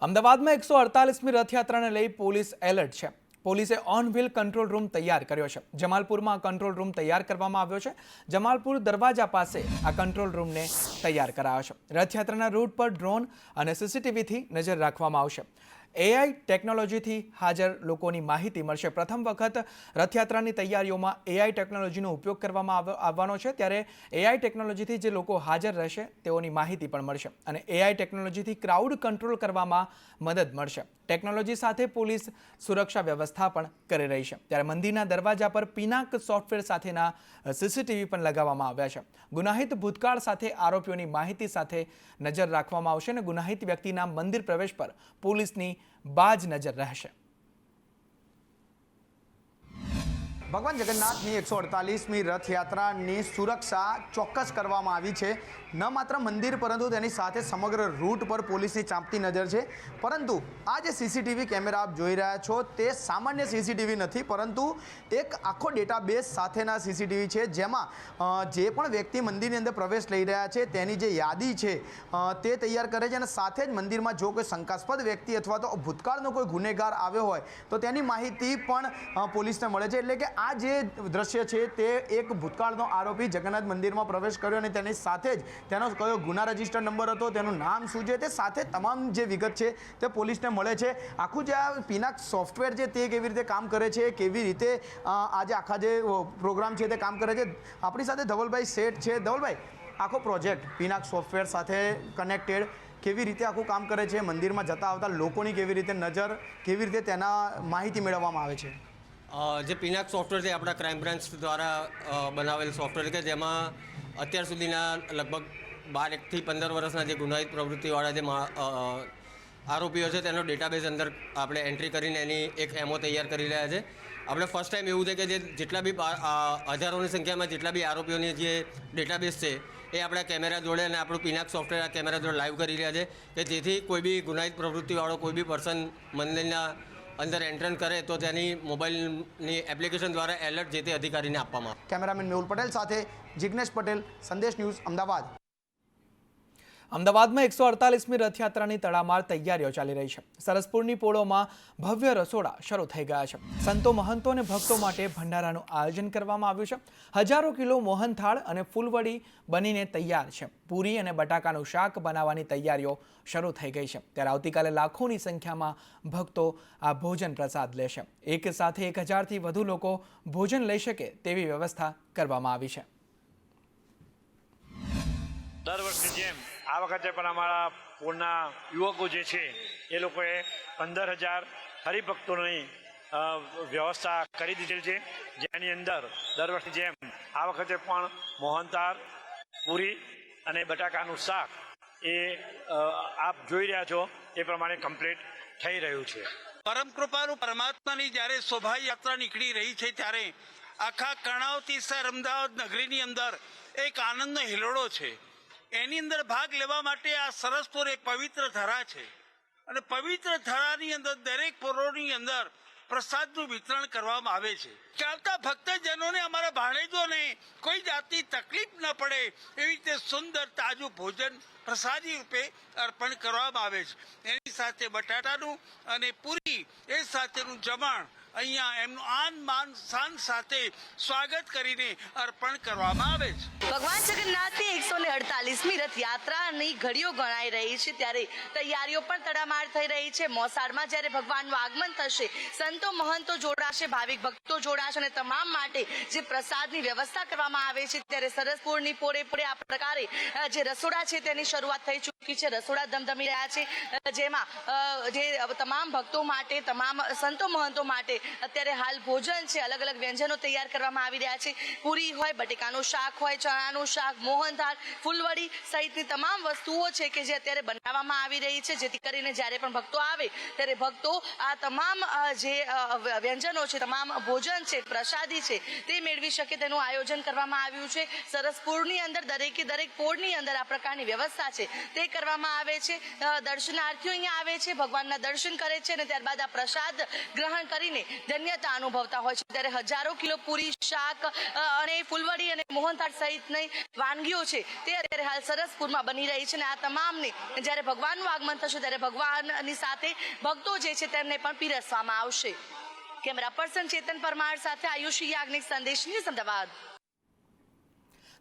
અમદાવાદમાં 148મી રથયાત્રાને લઈ પોલીસ એલર્ટ છે. પોલીસે ઓન વ્હીલ કંટ્રોલ રૂમ તૈયાર કર્યો છે. જમાલપુરમાં કંટ્રોલ રૂમ તૈયાર કરવામાં આવ્યો છે. જમાલપુર દરવાજા પાસે આ કંટ્રોલ રૂમને તૈયાર કરાયો છે. રથયાત્રાના રૂટ પર ડ્રોન અને સીસીટીવીથી નજર રાખવામાં આવશે. AI ટેકનોલોજીથી હાજર લોકોની માહિતી મળશે. પ્રથમ વખત રથયાત્રાની તૈયારીઓમાં AI ટેકનોલોજીનો ઉપયોગ કરવામાં આવવાનો છે, ત્યારે AI ટેકનોલોજીથી જે લોકો હાજર રહેશે તેઓની માહિતી પણ મળશે અને AI ટેકનોલોજીથી ક્રાઉડ કંટ્રોલ કરવામાં મદદ મળશે. ટેકનોલોજી સાથે પોલીસ સુરક્ષા વ્યવસ્થા પણ કરી રહી છે. ત્યારે મંદિરના દરવાજા પર પિનાક સોફ્ટવેર સાથેના સીસીટીવી પણ લગાવવામાં આવ્યા છે. ગુનાહિત ભૂતકાળ સાથે આરોપીઓની માહિતી સાથે નજર રાખવામાં આવશે અને ગુનાહિત વ્યક્તિના મંદિર પ્રવેશ પર પોલીસની બાજ નજર રહેશે. ભગવાન જગન્નાથની 148મી રથયાત્રાની સુરક્ષા ચોક્કસ કરવામાં આવી છે. ન માત્ર મંદિર પરંતુ તેની સાથે સમગ્ર રૂટ પર પોલીસની ચાંપતી નજર છે. પરંતુ આ જે સીસીટીવી કેમેરા આપ જોઈ રહ્યા છો તે સામાન્ય સીસીટીવી નથી, પરંતુ એક આખો ડેટાબેઝ સાથેના સીસીટીવી છે, જેમાં જે પણ વ્યક્તિ મંદિરની અંદર પ્રવેશ લઈ રહ્યા છે તેની જે યાદી છે તે તૈયાર કરે છે અને સાથે જ મંદિરમાં જો કોઈ શંકાસ્પદ વ્યક્તિ અથવા તો ભૂતકાળનો કોઈ ગુનેગાર આવ્યો હોય તો તેની માહિતી પણ પોલીસને મળે છે. એટલે કે આ જે દ્રશ્ય છે તે એક ભૂતકાળનો આરોપી જગન્નાથ મંદિરમાં પ્રવેશ કર્યો અને તેની સાથે જ તેનો કયો ગુના રજિસ્ટર નંબર હતો, તેનું નામ શું છે, તે સાથે તમામ જે વિગત છે તે પોલીસને મળે છે. આખું જે આ પિનાક સોફ્ટવેર છે તે કેવી રીતે કામ કરે છે, કેવી રીતે આજે આખા જે પ્રોગ્રામ છે તે કામ કરે છે. આપણી સાથે ધવલભાઈ શેઠ છે. ધવલભાઈ, આખો પ્રોજેક્ટ પિનાક સોફ્ટવેર સાથે કનેક્ટેડ કેવી રીતે આખું કામ કરે છે, મંદિરમાં જતા આવતા લોકોની કેવી રીતે નજર, કેવી રીતે તેના માહિતી મેળવવામાં આવે છે? જે પિનાક સોફ્ટવેર છે આપણા ક્રાઇમ બ્રાન્ચ દ્વારા બનાવેલ સોફ્ટવેર કે જેમાં અત્યાર સુધીના લગભગ 12 થી 15 વર્ષના જે ગુનાહિત પ્રવૃત્તિવાળા જે આરોપીઓ છે તેનો ડેટાબેઝ અંદર આપણે એન્ટ્રી કરીને એની એક એમઓ તૈયાર કરી રહ્યા છે. આપણે ફર્સ્ટ ટાઈમ એવું છે કે જેટલા બી હજારોની સંખ્યામાં જેટલા બી આરોપીઓની જે ડેટાબેઝ છે એ આપણા કેમેરા જોડે અને આપણું પિનાક સોફ્ટવેર આ કેમેરા જોડે લાઈવ કરી રહ્યા છે કે જેથી કોઈ બી ગુનાહિત પ્રવૃત્તિવાળો કોઈ બી પર્સન મંદિરના અંદર એન્ટ્રન કરે તો તેની મોબાઈલની એપ્લિકેશન દ્વારા એલર્ટ જે તે અધિકારીને આપવામાં આવે. કેમેરામેન મેહુલ પટેલ સાથે જિગ્નેશ પટેલ, સંદેશ ન્યૂઝ, અમદાવાદ. અમદાવાદમાં 148મી રથયાત્રાની તડામાર તૈયારીઓ ચાલી રહી છે. સરસપુરની પોળોમાં ભવ્ય રસોડા શરૂ થઈ ગયા છે. સંતો, મહંતો અને ભક્તો માટે ભંડારાનું આયોજન કરવામાં આવ્યું છે. હજારો કિલો મોહનથાળ અને ફૂલવડી બનીને તૈયાર છે. પૂરી અને બટાકાનું શાક બનાવવાની તૈયારીઓ શરૂ થઈ ગઈ છે. ત્યારે આવતીકાલે લાખોની સંખ્યામાં ભક્તો આ ભોજન પ્રસાદ લેશે. એક સાથે 1000થી વધુ લોકો ભોજન લઈ શકે તેવી વ્યવસ્થા કરવામાં આવી છે. દર વર્ષની જેમ આ વખતે પણ અમારા પૂરના યુવકો જે છે એ લોકોએ 15,000 હરિભક્તોની વ્યવસ્થા કરી દીધેલ છે, જેની અંદર દર વર્ષની જેમ આ વખતે પણ મોહનથાળ, પૂરી અને બટાકાનું શાક એ આપ જોઈ રહ્યા છો એ પ્રમાણે કમ્પ્લીટ થઈ રહ્યું છે. પરમ કૃપાનું પરમાત્માની જ્યારે શોભાયાત્રા નીકળી રહી છે ત્યારે આખા કર્ણાવતી શહેર અમદાવાદ નગરીની અંદર એક આનંદનો હિલોળો છે. એની અંદર ભાગ લેવા માટે આ સરસપુર એક પવિત્ર ધરા છે અને પવિત્ર ધરાની અંદર દરેક પોરોની અંદર પ્રસાદનું વિતરણ કરવામાં આવે છે. ચાલતા ભક્તજનોને, અમારા ભાણેજોને કોઈ જાતની તકલીફ ન પડે એવી રીતે સુંદર તાજું ભોજન પ્રસાદી રૂપે અર્પણ કરવામાં આવે છે. એની સાથે બટાટાનું અને પૂરી એ સાથેનું જમણ અહીંયા એમનું આન માન શાન સાથે સ્વાગત કરીને અર્પણ કરવામાં આવે છે. ભગવાન જગન્નાથની 148મી રથયાત્રાની ઘડીઓ ગણાઈ રહી છે, ત્યારે તૈયારીઓ પણ તડામાર થઈ રહી છે. મોસાળમાં જ્યારે ભગવાનનું આગમન થશે, સંતો મહંતો જોડાશે, ભાવિક ભક્તો જોડાશે અને તમામ માટે જે પ્રસાદની વ્યવસ્થા કરવામાં આવે છે, ત્યારે સરસપુરની પોરે આ પ્રકારે જે રસોડા છે તેની શરૂઆત થઈ ચૂકી છે. રસોડા ધમધમી રહ્યા છે, જેમાં જે તમામ ભક્તો માટે, તમામ સંતો મહંતો માટે અત્યારે હાલ ભોજન છે, અલગ અલગ વ્યંજનો તૈયાર કરવામાં આવી રહ્યા છે. પૂરી હોય, બટેકાનું શાક હોય, ચણાનું શાક, મોહનથાળ, ફૂલવડી સહિતની તમામ વસ્તુઓ છે કે જે અત્યારે બનાવવામાં આવી રહી છે, જેથી કરીને જ્યારે પણ ભક્તો આવે ત્યારે ભક્તો આ તમામ જે વ્યંજનો છે, તમામ ભોજન છે, પ્રસાદી છે તે મેળવી શકે તેનું આયોજન કરવામાં આવ્યું છે. સરસપુરની અંદર દરેકે દરેક પોળની અંદર આ પ્રકારની વ્યવસ્થા છે તે કરવામાં આવે છે. દર્શનાર્થીઓ અહીંયા આવે છે, ભગવાનના દર્શન કરે છે અને ત્યારબાદ આ પ્રસાદ ગ્રહણ કરીને ધન્યતા અનુભવતા હોય છે. ત્યારે હજારો કિલો પૂરી, શાક અને ફૂલવડી અને મોહનથાળ સહિતની વાનગીઓ છે તે અત્યારે હાલ સરસપુરમાં બની રહી છે અને આ તમામને જ્યારે ભગવાનનું આગમન થશે ત્યારે ભગવાનની સાથે ભક્તો જે છે તેમને પણ પીરસવામાં આવશે. કેમેરા પર્સન ચેતન પરમાર સાથે આયુષી યાજ્ઞિક, સંદેશ ન્યૂઝ, અમદાવાદ.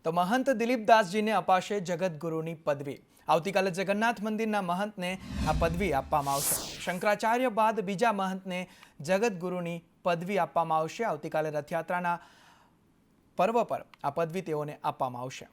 તો મહંત દિલીપદાસજીને અપાશે જગતગુરુની પદવી. આવતીકાલે જગન્નાથ મંદિરના મહંતને આ પદવી આપવામાં આવશે. શંકરાચાર્ય બાદ બીજા મહંતને જગતગુરુની પદવી આપવામાં આવશે. આવતીકાલે રથયાત્રાના પર્વ પર આ પદવી તેઓને આપવામાં આવશે.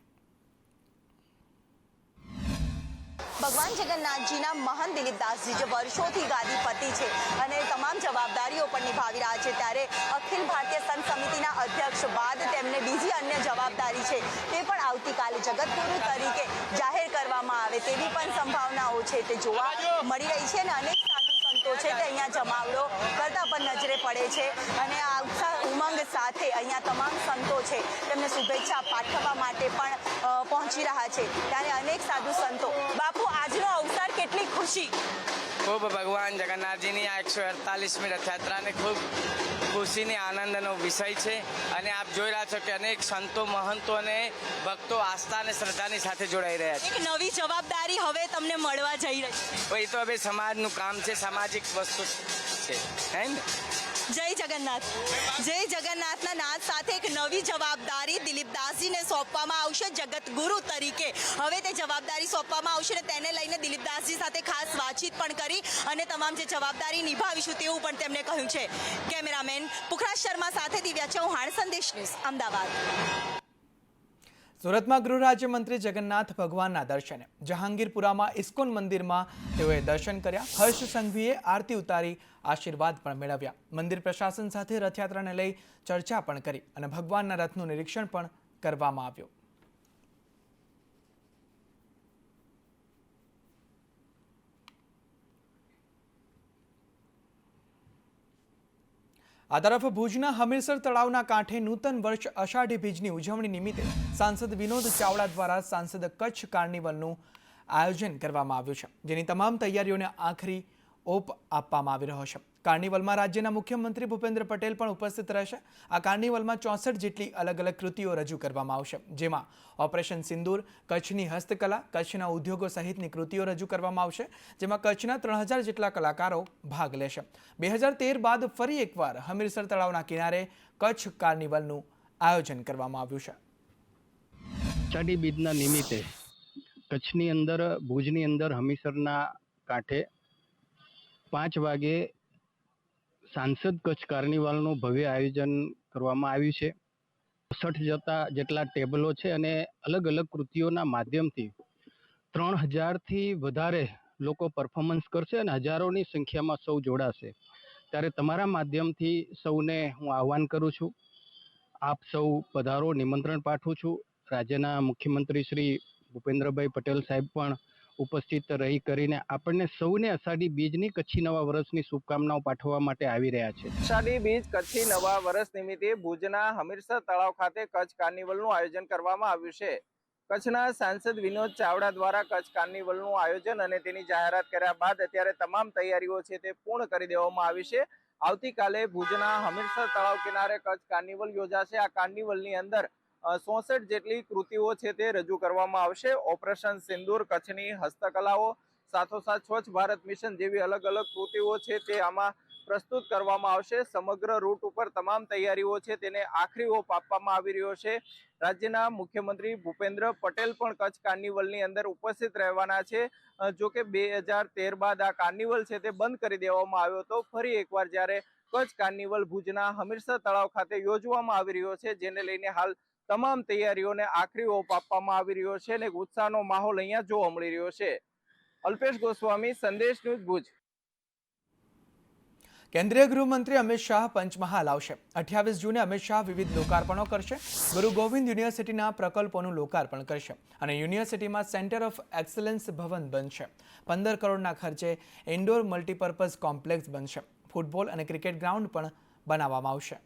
ભગવાન જગન્નાથજીના મહંત દિલીપદાસજી જે વર્ષોથી ગાદીપતિ છે અને તમામ જવાબદારીઓ પણ નિભાવી રહ્યા છે, ત્યારે અખિલ ભારતીય સંત સમિતિના અધ્યક્ષ બાદ તેમને બીજી અન્ય જવાબદારી છે તે પણ આવતીકાલે જગતગુરુ તરીકે જાહેર કરવામાં આવે તેવી પણ સંભાવનાઓ છે તે જોવા મળી રહી છે અને અનેક સાધુ સંતો છે તે અહીંયા જમાવડો કરતા પણ નજરે પડે છે અને આ ઉત્સાહ ઉમંગ સાથે અહીંયા તમામ સંતો છે તેમને શુભેચ્છા પાઠવવા માટે પણ પહોંચી રહ્યા છે. ત્યારે અનેક સાધુ સંતો, બાપુ આજનો અવસર કેટલી ખુશી. ખૂબ ભગવાન જગન્નાથજીની આ 148મી રથયાત્રાને ખૂબ ખુશીની આનંદનો વિષય છે અને આપ જોઈ રહ્યા છો કે અનેક સંતો, મહંતો અને ભક્તો આસ્થા અને શ્રદ્ધાની સાથે જોડાઈ રહ્યા છે. એક નવી જવાબદારી હવે તમને મળવા જઈ રહી છે. એ તો હવે સમાજનું કામ છે, સામાજિક વસ્તુ છે, હે ને. જય જગન્નાથ. જય જગન્નાથના નાદ સાથે એક નવી જવાબદારી દિલીપદાસજીને સોંપવામાં આવશે જગતગુરુ તરીકે. હવે તે જવાબદારી સોંપવામાં આવશે અને તેને લઈને દિલીપદાસજી સાથે ખાસ વાતચીત પણ કરી અને તમામ જે જવાબદારી નિભાવીશું તેવું પણ તેમણે કહ્યું છે. કેમેરામેન પુખરાજ શર્મા સાથે દિવ્યા ચૌહાણ, સંદેશ ન્યૂઝ, અમદાવાદ. સુરતમાં ગૃહ રાજ્યમંત્રી જગન્નાથ ભગવાનના દર્શને જહાંગીરપુરામાં ઇસ્કોન મંદિરમાં તેઓએ દર્શન કર્યા. હર્ષ સંઘવીએ આરતી ઉતારી આશીર્વાદ પણ મેળવ્યા. મંદિર પ્રશાસન સાથે રથયાત્રાને લઈ ચર્ચા પણ કરી અને ભગવાનના રથનું નિરીક્ષણ પણ કરવામાં આવ્યું. આ તરફ ભુજના હમીરસર તળાવના કાંઠે નૂતન વર્ષ અષાઢી બીજની ઉજવણી નિમિત્તે સાંસદ વિનોદ ચાવડા દ્વારા સાંસદ કચ્છ કાર્નિવલનું આયોજન કરવામાં આવ્યું છે, જેની તમામ તૈયારીઓને આખરી ઓપ આપવામાં આવી રહ્યો છે. કાર્નિવલમાં રાજ્યના મુખ્યમંત્રી ભૂપેન્દ્ર પટેલ પણ ઉપસ્થિત રહેશે. આ કાર્નિવલમાં 64 જેટલી અલગ અલગ કૃતિઓ રજૂ કરવામાં આવશે, જેમાં ઓપરેશન સિંદૂર, કચ્છની હસ્તકલા, કચ્છના ઉદ્યોગો સહિતની કૃતિઓ રજૂ કરવામાં આવશે, જેમાં કચ્છના 3000 જેટલા કલાકારો ભાગ લેશે. 2013 બાદ ફરી એકવાર હમીરસર તળાવના કિનારે કચ્છ કાર્નિવલનું આયોજન કરવામાં આવ્યું છે. અષાઢી બીજના નિમિત્તે કચ્છની અંદર, ભુજની અંદર હમીરસરના કાંઠે 5 વાગે સાંસદ કચ્છ કાર્નિવલનું ભવ્ય આયોજન કરવામાં આવ્યું છે. 60 જેટલા ટેબલો છે અને અલગ અલગ કૃતિઓના માધ્યમથી 3000થી વધારે લોકો પરફોર્મન્સ કરશે અને હજારોની સંખ્યામાં સૌ જોડાશે. ત્યારે તમારા માધ્યમથી સૌને હું આહ્વાન કરું છું, આપ સૌ પધારો, નિમંત્રણ પાઠવું છું. રાજ્યના મુખ્યમંત્રી શ્રી ભૂપેન્દ્રભાઈ પટેલ સાહેબ પણ ઉપસ્થિત રહી કરીને આપણને સૌને અષાઢી બીજની કચ્છી નવા વર્ષની શુભકામનાઓ પાઠવવા માટે આવી રહ્યા છે. અષાઢી બીજ કચ્છી નવા વર્ષ નિમિત્તે ભુજના હમીરસર તળાવ ખાતે કચ્છ કાર્નિવલનું આયોજન કરવામાં આવ્યું છે. કચ્છના સાંસદ વિનોદ ચાવડા દ્વારા કચ્છ કાર્નિવલનું આયોજન અને તેની જાહેરાત કર્યા બાદ અત્યારે તમામ તૈયારીઓ છે તે પૂર્ણ કરી દેવામાં આવી છે. આવતીકાલે ભુજના હમીરસર તળાવ કિનારે કચ્છ કાર્નિવલ યોજાશે. આ કાર્નિવલની અંદર 64 જેટલી કૃતિઓ છે તે રજૂ કરવામાં આવશે. ઓપરેશન સિંદૂર, કચ્છની હસ્તકલાઓ, સાથોસાથ સ્વચ્છ ભારત મિશન જેવી અલગ અલગ કૃતિઓ છે તે આમાં પ્રસ્તુત કરવામાં આવશે. સમગ્ર રૂટ ઉપર તમામ તૈયારીઓ છે તેને આખરી ઓપ આપવામાં આવી રહ્યો છે. રાજ્યના મુખ્યમંત્રી ભૂપેન્દ્ર પટેલ પણ કચ્છ કાર્નિવલની અંદર ઉપસ્થિત રહેવાના છે. જો કે 2013 બાદ આ કાર્નિવલ છે તે બંધ કરી દેવામાં આવ્યો હતો. ફરી એકવાર જ્યારે કચ્છ કાર્નિવલ ભુજના હમીરસર તળાવ ખાતે યોજવામાં આવી રહ્યો છે, જેને લઈને હાલ તમામ તૈયારીઓને આખરી ઓપ આપવામાં આવી રહ્યો છે અને ઉત્સાહનો માહોલ અહીંયા જોવા મળી રહ્યો છે. અલ્પેશ ગોસ્વામી, સંદેશ ન્યૂઝ, ભુજ. કેન્દ્રીય ગૃહમંત્રી અમિત શાહ પંચમહાલ આવશે. 28 જૂને અમિત શાહ વિવિધ લોકાર્પણો કરશે. ગુરુ ગોવિંદ યુનિવર્સિટીના પ્રકલ્પોનું લોકાર્પણ કરશે અને યુનિવર્સિટીમાં સેન્ટર ઓફ એક્સલન્સ ભવન બનશે. 15 કરોડના ખર્ચે ઇન્ડોર મલ્ટીપર્પઝ કોમ્પ્લેક્સ બનશે. ફૂટબોલ અને ક્રિકેટ ગ્રાઉન્ડ પણ બનાવવામાં આવશે.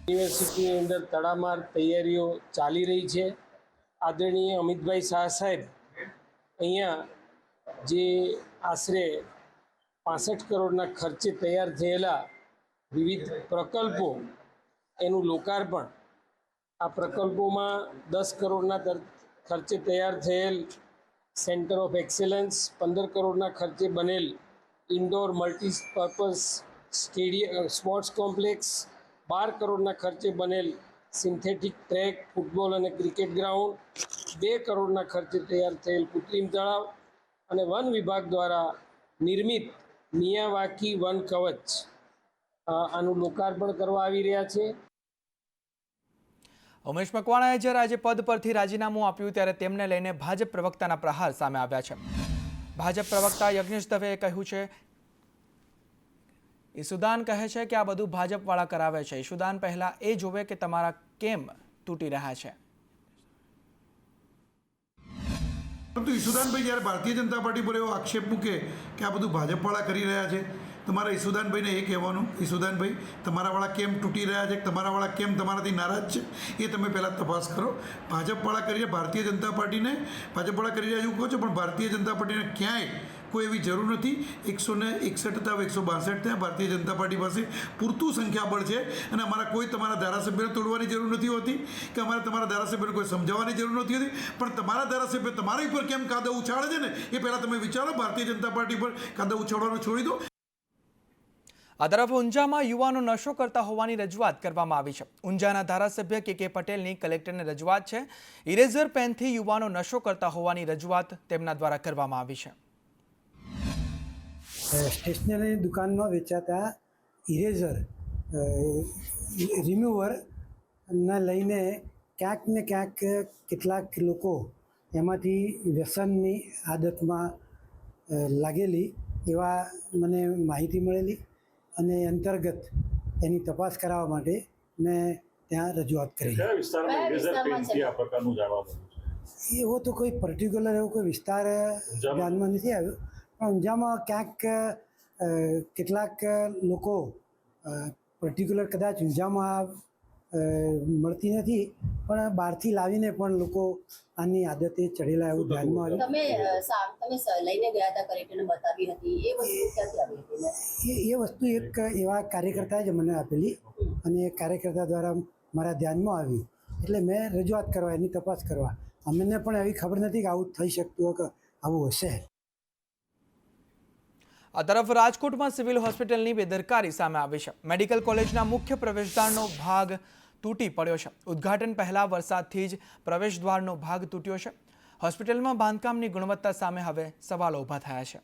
યુનિવર્સિટીની અંદર તડામાર તૈયારીઓ ચાલી રહી છે. આદરણીય અમિતભાઈ શાહ સાહેબ અહીંયા જે આશરે 65 કરોડના ખર્ચે તૈયાર થયેલા વિવિધ પ્રકલ્પો એનું લોકાર્પણ, આ પ્રકલ્પોમાં 10 કરોડના ખર્ચે તૈયાર થયેલ સેન્ટર ઓફ એક્સેલન્સ, 15 કરોડના ખર્ચે બનેલ indoor multipurpose stadium sports complex, 12 કરોડના ખર્ચે બનેલ સિન્થેટિક ટ્રેક, ફૂટબોલ અને ક્રિકેટ ગ્રાઉન્ડ, 2 કરોડના ખર્ચે તૈયાર થયેલ કૃત્રિમ તળાવ અને વન વિભાગ દ્વારા નિર્મિત મિયાવાકી વન કવચ, આનું લોકાર્પણ કરવા આવી રહ્યા છે. ઉમેશ મકવાણાએ જ્યારે આજે પદ પરથી રાજીનામું આપ્યું ત્યારે તેમને લઈને ભાજપ પ્રવક્તાના પ્રહાર સામે આવ્યા છે. ભાજપ પ્રવક્તા યજ્ઞેશ દવેએ કહ્યું છે, ઈસુદાન કહે છે કે આ બધું ભાજપવાળા કરાવે છે. ઈસુદાન પહેલા એ જોવે કે તમારા કેમ તૂટી રહ્યા છે. પરંતુ ઈસુદાનભાઈ જ્યારે ભારતીય જનતા પાર્ટી પર એવો આક્ષેપ મૂકે કે આ બધું ભાજપવાળા કરી રહ્યા છે, તમારા ઈસુદાનભાઈને એ કહેવાનું, ઈસુદાનભાઈ તમારાવાળા કેમ તૂટી રહ્યા છે, તમારાવાળા કેમ તમારાથી નારાજ છે, એ તમે પહેલાં તપાસ કરો. ભાજપવાળા કરી ભારતીય જનતા પાર્ટીને ભાજપવાળા કરી રહ્યા એવું કહો છો, પણ ભારતીય જનતા પાર્ટીને ક્યાંય કોઈ એવી જરૂર નથી. 161 હતા, 162 થયા. ભારતીય જનતા પાર્ટી પાસે પૂરતું સંખ્યાબળ છે અને અમારા કોઈ તમારા ધારાસભ્યને તોડવાની જરૂર નથી હોતી કે અમારે તમારા ધારાસભ્યને કોઈ સમજાવવાની જરૂર નથી હોતી. પણ તમારા ધારાસભ્ય તમારા ઉપર કેમ કાદવ ઉછાળે છે ને એ પહેલાં તમે વિચારો. ભારતીય જનતા પાર્ટી પર કાદવ ઉછાળવાનું છોડી દો. આ તરફ ઊંઝામાં યુવાનો નશો કરતા હોવાની રજૂઆત કરવામાં આવી છે. ઊંઝાના ધારાસભ્ય કે પટેલની કલેક્ટરને રજૂઆત છે. ઇરેઝર પેનથી યુવાનો નશો કરતા હોવાની રજૂઆત તેમના દ્વારા કરવામાં આવી છે. સ્ટેશનરી દુકાનમાં વેચાતા ઇરેઝર રિમૂવરના લઈને ક્યાંક ને ક્યાંક કેટલાક લોકો એમાંથી વ્યસનની આદતમાં લાગેલી એવા મને માહિતી મળેલી અને અંતર્ગત એની તપાસ કરાવવા માટે મેં ત્યાં રજૂઆત કરી. એવો તો કોઈ પર્ટિક્યુલર એવો કોઈ વિસ્તાર ધ્યાનમાં નથી આવ્યો, પણ ઊંઝામાં ક્યાંક કેટલાક લોકો પર્ટિક્યુલર કદાચ ઊંઝામાં મળતી નથી, પણ બહારથી લાવીને પણ લોકો આની આદતે ચડેલા એવું ધ્યાનમાં આવ્યું. તમે લઈને ગયા હતા, કલેક્ટરને બતાવી હતી, એ વસ્તુ ક્યાંથી આવી હતી? એ વસ્તુ એક એવા કાર્યકર્તાએ જ મને આપેલી અને કાર્યકર્તા દ્વારા મારા ધ્યાનમાં આવ્યું એટલે મેં રજૂઆત કરવા, એની તપાસ કરવા. અમને પણ એવી ખબર નથી કે આવું થઈ શકતું હોય કે આવું હશે. આ તરફ રાજકોટમાં સિવિલ હોસ્પિટલની બેદરકારી સામે આવી છે. મેડિકલ કોલેજના મુખ્ય પ્રવેશદ્વારનો ભાગ તૂટી પડ્યો છે. ઉદ્ઘાટન પહેલા વરસાદથી જ પ્રવેશદ્વારનો ભાગ તૂટ્યો છે. હોસ્પિટલમાં બાંધકામની ગુણવત્તા સામે હવે સવાલો ઊભા થયા છે.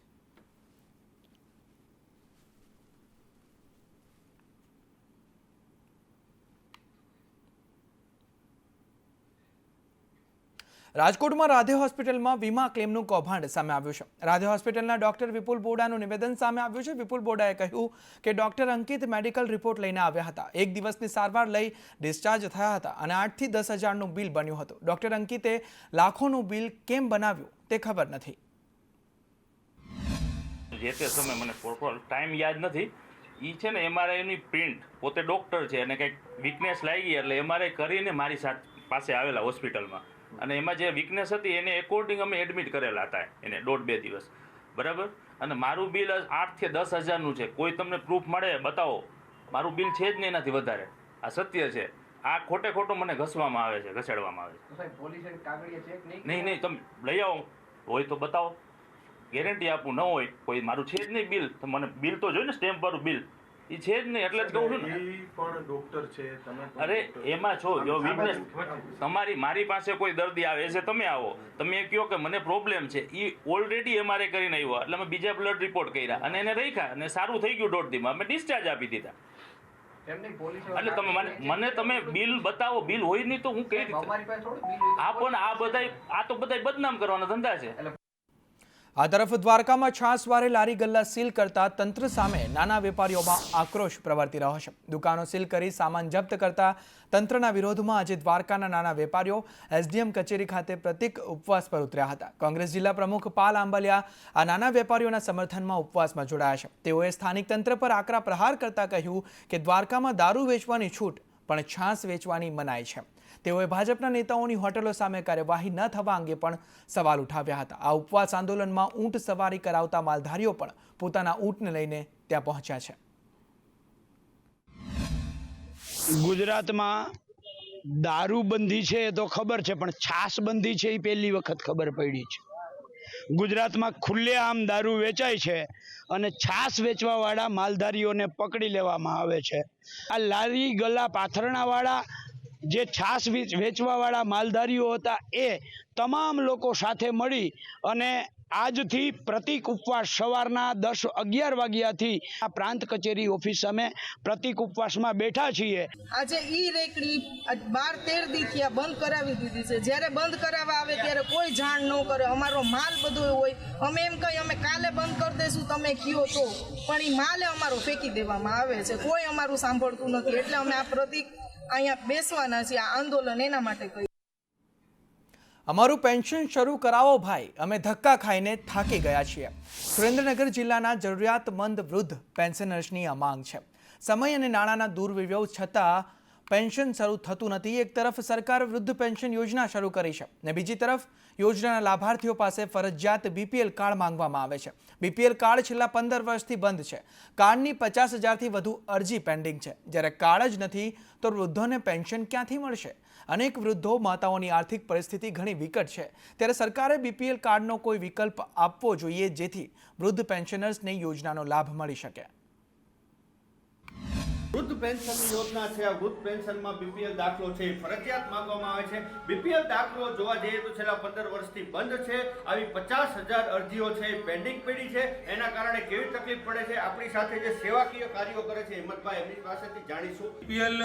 રાજકોટમાં રાધે હોસ્પિટલમાં વીમા ક્લેમનું કૌભાંડ સામે આવ્યું છે. રાધે હોસ્પિટલના ડોક્ટર વિપુલ બોડાનું નિવેદન સામે આવ્યું છે. વિપુલ બોડાએ કહ્યું કે ડોક્ટર અંકિત મેડિકલ રિપોર્ટ લઈને આવ્યા હતા, 1 દિવસની સારવાર લઈ ડિસ્ચાર્જ થયા હતા અને 8 થી 10 હજારનું બિલ બન્યું હતું. ડોક્ટર અંકિતે લાખોનું બિલ કેમ બનાવ્યું તે ખબર નથી. જે તે સમય મને પ્રોપર ટાઈમ યાદ નથી. એ છે ને એમઆરઆઈની પ્રિન્ટ, પોતે ડૉક્ટર છે અને કંઈક વીકનેસ લાગી એટલે એમઆરઆઈ કરીને મારી પાસે આવેલા હોસ્પિટલમાં અને એમાં જે વીકનેસ હતી એને એકોર્ડિંગ અમે એડમિટ કરેલા હતા એને 1.5-2 દિવસ, બરાબર. અને મારું બિલ 8 થી 10 હજારનું છે. કોઈ તમને પ્રૂફ મળે બતાવો, મારું બિલ છે જ નહીં એનાથી વધારે. આ સત્ય છે. આ ખોટે ખોટું મને ઘસવામાં આવે છે, ઘસેડવામાં આવે છે. નહીં, તમે લઈ આવો હોય તો બતાવો. ગેરંટી આપું ન હોય કોઈ મારું છે જ નહીં બિલ, તો મને બિલ તો જોઈએ ને, સ્ટેમ્પ વાળું બિલ એ છે જ નહીં, એટલે જ કહું છું ને. પણ ડોક્ટર છે તમે, અરે એમાં છો જો વીકનેસ મારી પાસે કોઈ દર્દી આવે છે, તમે આવો, તમે કહો કે મને પ્રોબ્લેમ છે, એ ઓલરેડી MRI કરીને આવ્યા, એટલે અમે બીજા બ્લડ રિપોર્ટ કર્યા અને એને રાખ્યા અને સારું થઈ ગયું 1.5 દીમાં, અમે ડિસ્ચાર્જ આપી દીધા. એટલે તમે મને તમે બિલ બતાવો, બિલ હોય નહીં તો હું કઈ રીતે આ પણ આ તો બધા બદનામ કરવાના ધંધા છે. આ તરફ દ્વારકામાં છાસવારે લારી ગલ્લા સીલ કરતા તંત્ર સામે નાના વેપારીઓમાં આક્રોશ પ્રવર્તી રહ્યો છે. દુકાનો સીલ કરી સામાન જપ્ત કરતા તંત્રના વિરોધમાં આજે દ્વારકાના નાના વેપારીઓ SDM કચેરી ખાતે પ્રતિક ઉપવાસ પર ઉતર્યા હતા. કોંગ્રેસ જિલ્લા પ્રમુખ પાલ આંબલિયા આ નાના વેપારીઓના સમર્થનમાં ઉપવાસમાં જોડાયા છે. તેઓએ સ્થાનિક તંત્ર પર આકરા પ્રહાર કરતા કહ્યું કે દ્વારકામાં દારૂ વેચવાની છૂટ પણ છાસ વેચવાની મનાઈ છે. તેઓએ ભાજપના નેતાઓની હોટલો સામે કાર્યવાહી ન થવા અંગે પણ સવાલ ઉઠાવ્યા હતા. આ ઉપવાસ આંદોલનમાં ઊંટ સવારી કરાવતા માલધારીઓ પણ પોતાના ઊંટને લઈને ત્યાં પહોંચ્યા છે. ગુજરાતમાં દારૂબંધી છે એ તો ખબર છે, પણ છાસબંધી છે એ પહેલી વખત ખબર પડી છે. ગુજરાતમાં ખુલ્લેઆમ દારૂ વેચાય છે અને છાસ વેચવાવાળા માલધારીઓને પકડી લેવામાં આવે છે. આ લારી ગલ્લા પાથરણાવાળા જે છાસ વેચવાવાળા માલધારીઓ હતા એ તમામ લોકો સાથે મળી અને આજથી પ્રતિક ઉપવાસ સવારના 10-11 વાગ્યાથી આ પ્રાંત કચેરી ઓફિસ સામે પ્રતિક ઉપવાસમાં બેઠા છીએ. આજે ઈ રેકડી 12-13 દી થયા બંધ કરાવી દીધી છે. જ્યારે બંધ કરાવવા આવે ત્યારે કોઈ જાણ ન કરે. અમારો માલ બધો હોય, અમે એમ કહીએ અમે કાલે બંધ કરી દઈશું તમે કયો તો, પણ એ માલે અમારો ફેંકી દેવામાં આવે છે. કોઈ અમારું સાંભળતું નથી. એટલે અમે આ પ્રતિક અહીંયા બેસવાના છીએ. આ આંદોલન એના માટે કર્યું. અમારું પેન્શન શરૂ કરાવો ભાઈ, અમે ધક્કા ખાઈને થાકી ગયા છીએ. સુરેન્દ્રનગર જિલ્લાના જરૂરિયાતમંદ વૃદ્ધ પેન્શનર્સની આ માંગ છે. સમય અને નાણાંના દુર્વિનિયોગ છતાં પેન્શન શરૂ થતું નથી. એક તરફ સરકાર વૃદ્ધ પેન્શન યોજના શરૂ કરી છે અને બીજી તરફ યોજનાના લાભાર્થીઓ પાસે ફરજિયાત BPL કાર્ડ માંગવામાં આવે છે. BPL કાર્ડ છેલ્લા 15 વર્ષથી બંધ છે. કાર્ડની 50,000થી વધુ અરજી પેન્ડિંગ છે. જ્યારે કાર્ડ જ નથી તો વૃદ્ધોને પેન્શન ક્યાંથી મળશે? અનેક વૃદ્ધો માતાઓની આર્થિક પરિસ્થિતિ ઘણી વિકટ છે. ત્યારે સરકારે BPL કાર્ડનો કોઈ વિકલ્પ આપવો જોઈએ જેથી વૃદ્ધ પેન્શનર્સને યોજનાનો લાભ મળી શકે. વૃદ્ધ પેન્શન યોજના છે. આ વૃદ્ધ પેન્શનમાં BPL દાખલો છે ફરજિયાત માંગવામાં આવે છે. BPL દાખલો જોવા જઈએ તો છેલ્લા 15 વર્ષથી બંધ છે. આવી 50,000 અરજીઓ છે પેન્ડિંગ પડી છે. એના કારણે કેવી તકલીફ પડે છે, આપણી સાથે જે સેવાકીય કાર્યો કરે છે હિંમતભાઈ, એમની પાસેથી જાણીશું. BPL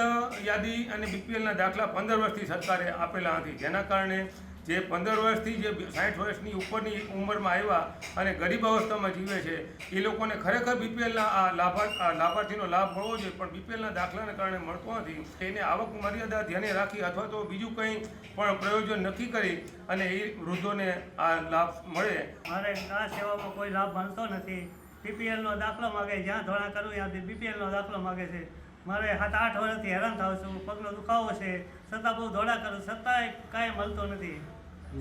યાદી અને BPLના દાખલા 15 વર્ષથી સરકારે આપેલા નથી, જેના કારણે જે 15 વર્ષથી જે 60 વર્ષની ઉપરની ઉંમરમાં આવ્યા અને ગરીબ અવસ્થામાં જીવે છે એ લોકોને ખરેખર BPLના આ લાભાર્થીનો લાભ મળવો જોઈએ, પણ BPLના દાખલાને કારણે મળતો નથી. એને આવક મર્યાદા ધ્યાને રાખી અથવા તો બીજું કંઈ પણ પ્રયોજન નક્કી કરી અને એ વૃદ્ધોને આ લાભ મળે. મારે આ સેવામાં કોઈ લાભ મળતો નથી. BPLનો દાખલો માગે, જ્યાં ધોળા કરું ત્યાં BPLનો દાખલો માગે છે. મારે 7-8 વર્ષથી હેરાન થાઉં છું, પગનો દુખાવો છે, છતાં બહુ દોડા કરું, છતાંય કાંઈ મળતો નથી.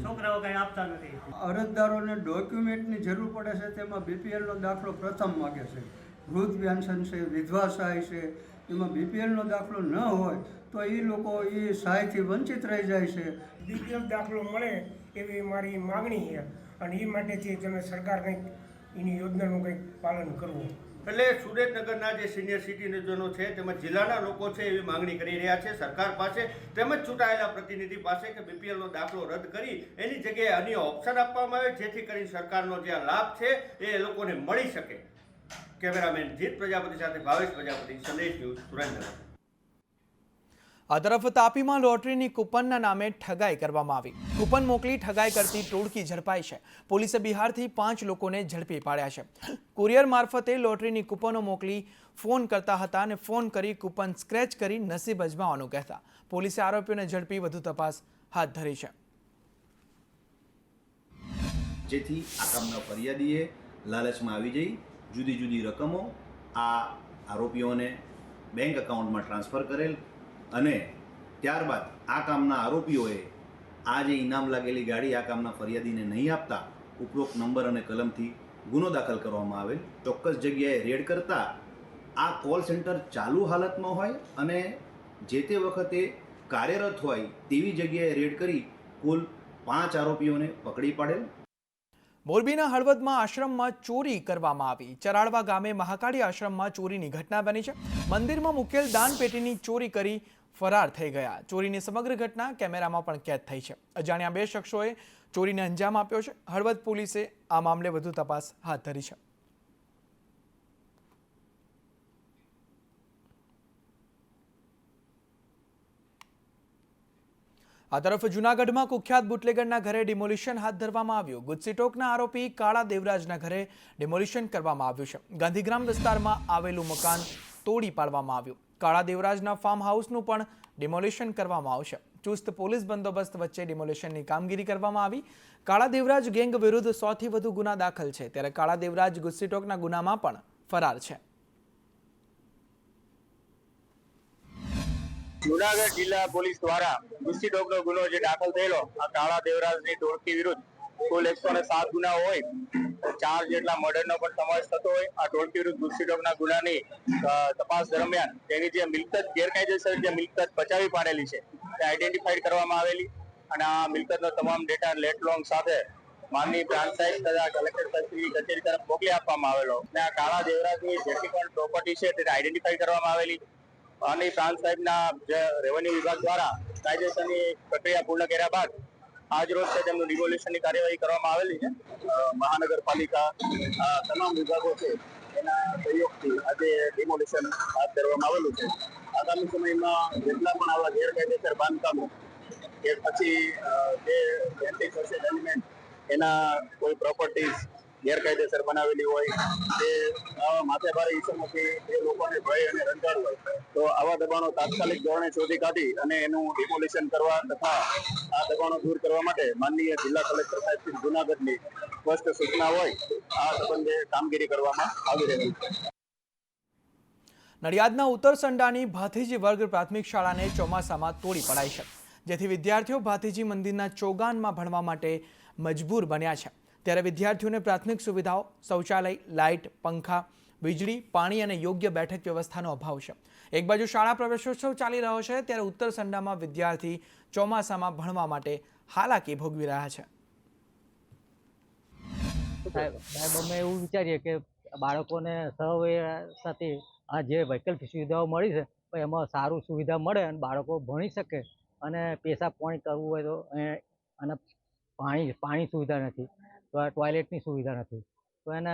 છોકરાઓ કાંઈ આપતા નથી. અરજદારોને ડોક્યુમેન્ટની જરૂર પડે છે, તેમાં BPLનો દાખલો પ્રથમ માગે છે. વૃદ્ધ પેન્શન છે, વિધવા સહાય છે, એમાં BPLનો દાખલો ન હોય તો એ લોકો એ સહાયથી વંચિત રહી જાય છે. BPL દાખલો મળે એવી મારી માગણી છે અને એ માટેથી તમે સરકાર કંઈક એની યોજનાનું કંઈક પાલન કરવું. એટલે સુરેન્દ્રનગરના જે સિનિયર સિટીઝનો છે તેમજ જિલ્લાના લોકો છે એવી માંગણી કરી રહ્યા છે સરકાર પાસે તેમજ ચૂંટાયેલા પ્રતિનિધિ પાસે કે BPLનો દાખલો રદ કરી એની જગ્યાએ અન્ય ઓપ્શન આપવામાં આવે, જેથી કરીને સરકારનો જે લાભ છે એ લોકોને મળી શકે. કેમેરામેન જીત પ્રજાપતિ સાથે ભાવેશ પ્રજાપતિ, સંદેશ ન્યૂઝ, સુરેન્દ્રનગર. આ તરફ તાપીમાં લોટરીની કૂપનના નામે ઠગાઈ કરવામાં આવી. કૂપન મોકલી ઠગાઈ કરતી ટોળકી ઝડપાઈ છે. પોલીસે બિહારથી 5 લોકોને ઝડપી પાડ્યા છે. કુરિયર મારફતે લોટરીની કૂપનો મોકલી ફોન કરતા હતા અને ફોન કરી કૂપન સ્ક્રેચ કરી નસીબ અજમાવવાનું કહેતા. પોલીસે આરોપીઓને ઝડપી વધુ તપાસ હાથ ધરી છે. જેથી આ કામના ફરિયાદીએ લાલચમાં આવી જઈ જુદી જુદી રકમો આ આરોપીઓને બેંક એકાઉન્ટમાં ટ્રાન્સફર કરેલ અને ત્યારબાદ આ કામના આરોપીઓએ આ જે ઇનામ લાગેલી ગાડી આ કામના ફરિયાદીને નહીં આપતા ઉપરોક્ત નંબર અને કલમથી ગુનો દાખલ કરવામાં આવેલ. ચોક્કસ જગ્યાએ રેડ કરતા આ કોલ સેન્ટર ચાલુ હાલતમાં હોય અને જે તે વખતે કાર્યરત હોય તેવી જગ્યાએ રેડ કરી કુલ 5 આરોપીઓને પકડી પાડેલ. મોરબીના હળવદમાં આશ્રમમાં ચોરી કરવામાં આવી. ચરાડવા ગામે મહાકાળી આશ્રમમાં ચોરીની ઘટના બની છે. મંદિરમાં મૂકેલ દાન પેટીની ચોરી કરી ફરાર થઈ ગયા. ચોરીની સમગ્ર ઘટના કેમેરામાં પણ કેદ થઈ છે. અજાણ્યા 2 શખ્સોએ ચોરીને અંજામ આપ્યો છે. હળવદ પોલીસે આ મામલે વધુ તપાસ હાથ ધરી છે. આ તરફ જૂનાગઢમાં કુખ્યાત બુટલેગરના ઘરે ડિમોલિશન હાથ ધરવામાં આવ્યું. ગુજસીટોકના આરોપી કાળા દેવરાજના ઘરે ડિમોલિશન કરવામાં આવ્યું છે. ગાંધીગ્રામ વિસ્તારમાં આવેલું મકાન તોડી પાડવામાં આવ્યું. કાળા દેવરાજના ફાર્મ હાઉસનું પણ ડિમોલિશન કરવામાં આવશે. ચુસ્ત પોલીસ બંદોબસ્ત વચ્ચે ડિમોલિશનની કામગીરી કરવામાં આવી. કાળા દેવરાજ ગેંગ વિરુદ્ધ 100થી વધુ ગુના દાખલ છે, ત્યારે કાળા દેવરાજ ગુજસીટોકના ગુનામાં પણ ફરાર છે. જૂનાગઢ જિલ્લા પોલીસ દ્વારા ગુજસીટોકનો ગુનો જે દાખલ થયેલો આ કાળા દેવરાજની ટોળકી વિરુદ્ધ કુલ 107 ગુના હોય, 4 જેટલા મર્ડરનો પણ સમાવેશ થતો હોય. આ ટોળકી વિરુદ્ધ ગુજસીટોકના ગુનાની તપાસ દરમિયાન તેની જે મિલકત ગેરકાયદેસર જે મિલકત બચાવી પાડેલી છે તે આઈડેન્ટિફાઈડ કરવામાં આવેલી અને આ મિલકતનો તમામ ડેટા લેટ લોંગ સાથે માનની પ્રાંત સાહેબ તથા કલેક્ટર સાહેબની કચેરી તરફ મોકલી આપવામાં આવેલો અને આ કાળા દેવરાજની જેટલી પણ પ્રોપર્ટી છે તે આઈડેન્ટિફાઈ કરવામાં આવેલી અને પ્રાંત સાહેબના જે રેવન્યુ વિભાગ દ્વારા કાયદેસરની પ્રક્રિયા પૂર્ણ કર્યા બાદ આજ રોજ છે તેમનું ડિમોલિશનની કાર્યવાહી કરવામાં આવેલી છે. મહાનગરપાલિકા તમામ વિભાગો છે એના સહયોગથી આજે ડિમોલિશન હાથ ધરવામાં આવેલું છે. આગામી સમયમાં જેટલા પણ આવા ગેરકાયદેસર બાંધકામો કે પછી જે એન્ટી સોશિયલ એલિમેન્ટ એના કોઈ પ્રોપર્ટીઝ ગેરકાયદેસર બનાવેલી હોય તે માથેભારે ઇસમોથી એ લોકોને ભય અને રંજાડ હોય તો આવા દબાણો તાત્કાલિક ધોરણે શોધી કાઢી અને એનું ડિમોલિશન કરવા તથા આ દબાણો દૂર કરવા માટે માનનીય જિલ્લા કલેક્ટર સાહેબ શ્રી જૂનાગઢની સ્પષ્ટ સૂચના હોય આ સંબંધે કામગીરી કરવામાં આવી રહી છે. નડિયાદના ઉત્તરસંડાની ભાથીજી વર્ગ પ્રાથમિક શાળાને ચોમાસામાં તોડી પડાઈ છે, જેથી વિદ્યાર્થીઓ ભાથીજી મંદિરના ચોગાનમાં ભણવા માટે મજબૂર બન્યા છે. ત્યારે વિદ્યાર્થીઓને પ્રાથમિક સુવિધાઓ, શૌચાલય, લાઇટ, પંખા, વીજળી, પાણી અને યોગ્ય બેઠક વ્યવસ્થાનો અભાવ છે. એક બાજુ શાળા પ્રવેશોત્સવ ચાલી રહ્યો છે, ત્યારે ઉત્તરસંડામાં વિદ્યાર્થી ચોમાસામાં ભણવા માટે હાલાકી ભોગવી રહ્યા છે. સાહેબ અમે એવું વિચારીએ કે બાળકોને સાથે આ જે વૈકલ્પિક સુવિધાઓ મળી છે એમાં સારું સુવિધા મળે અને બાળકો ભણી શકે અને પેશાબ પાણી કરવું હોય તો અને પાણી સુવિધા નથી, ટોયલેટની સુવિધા નથી, તો એને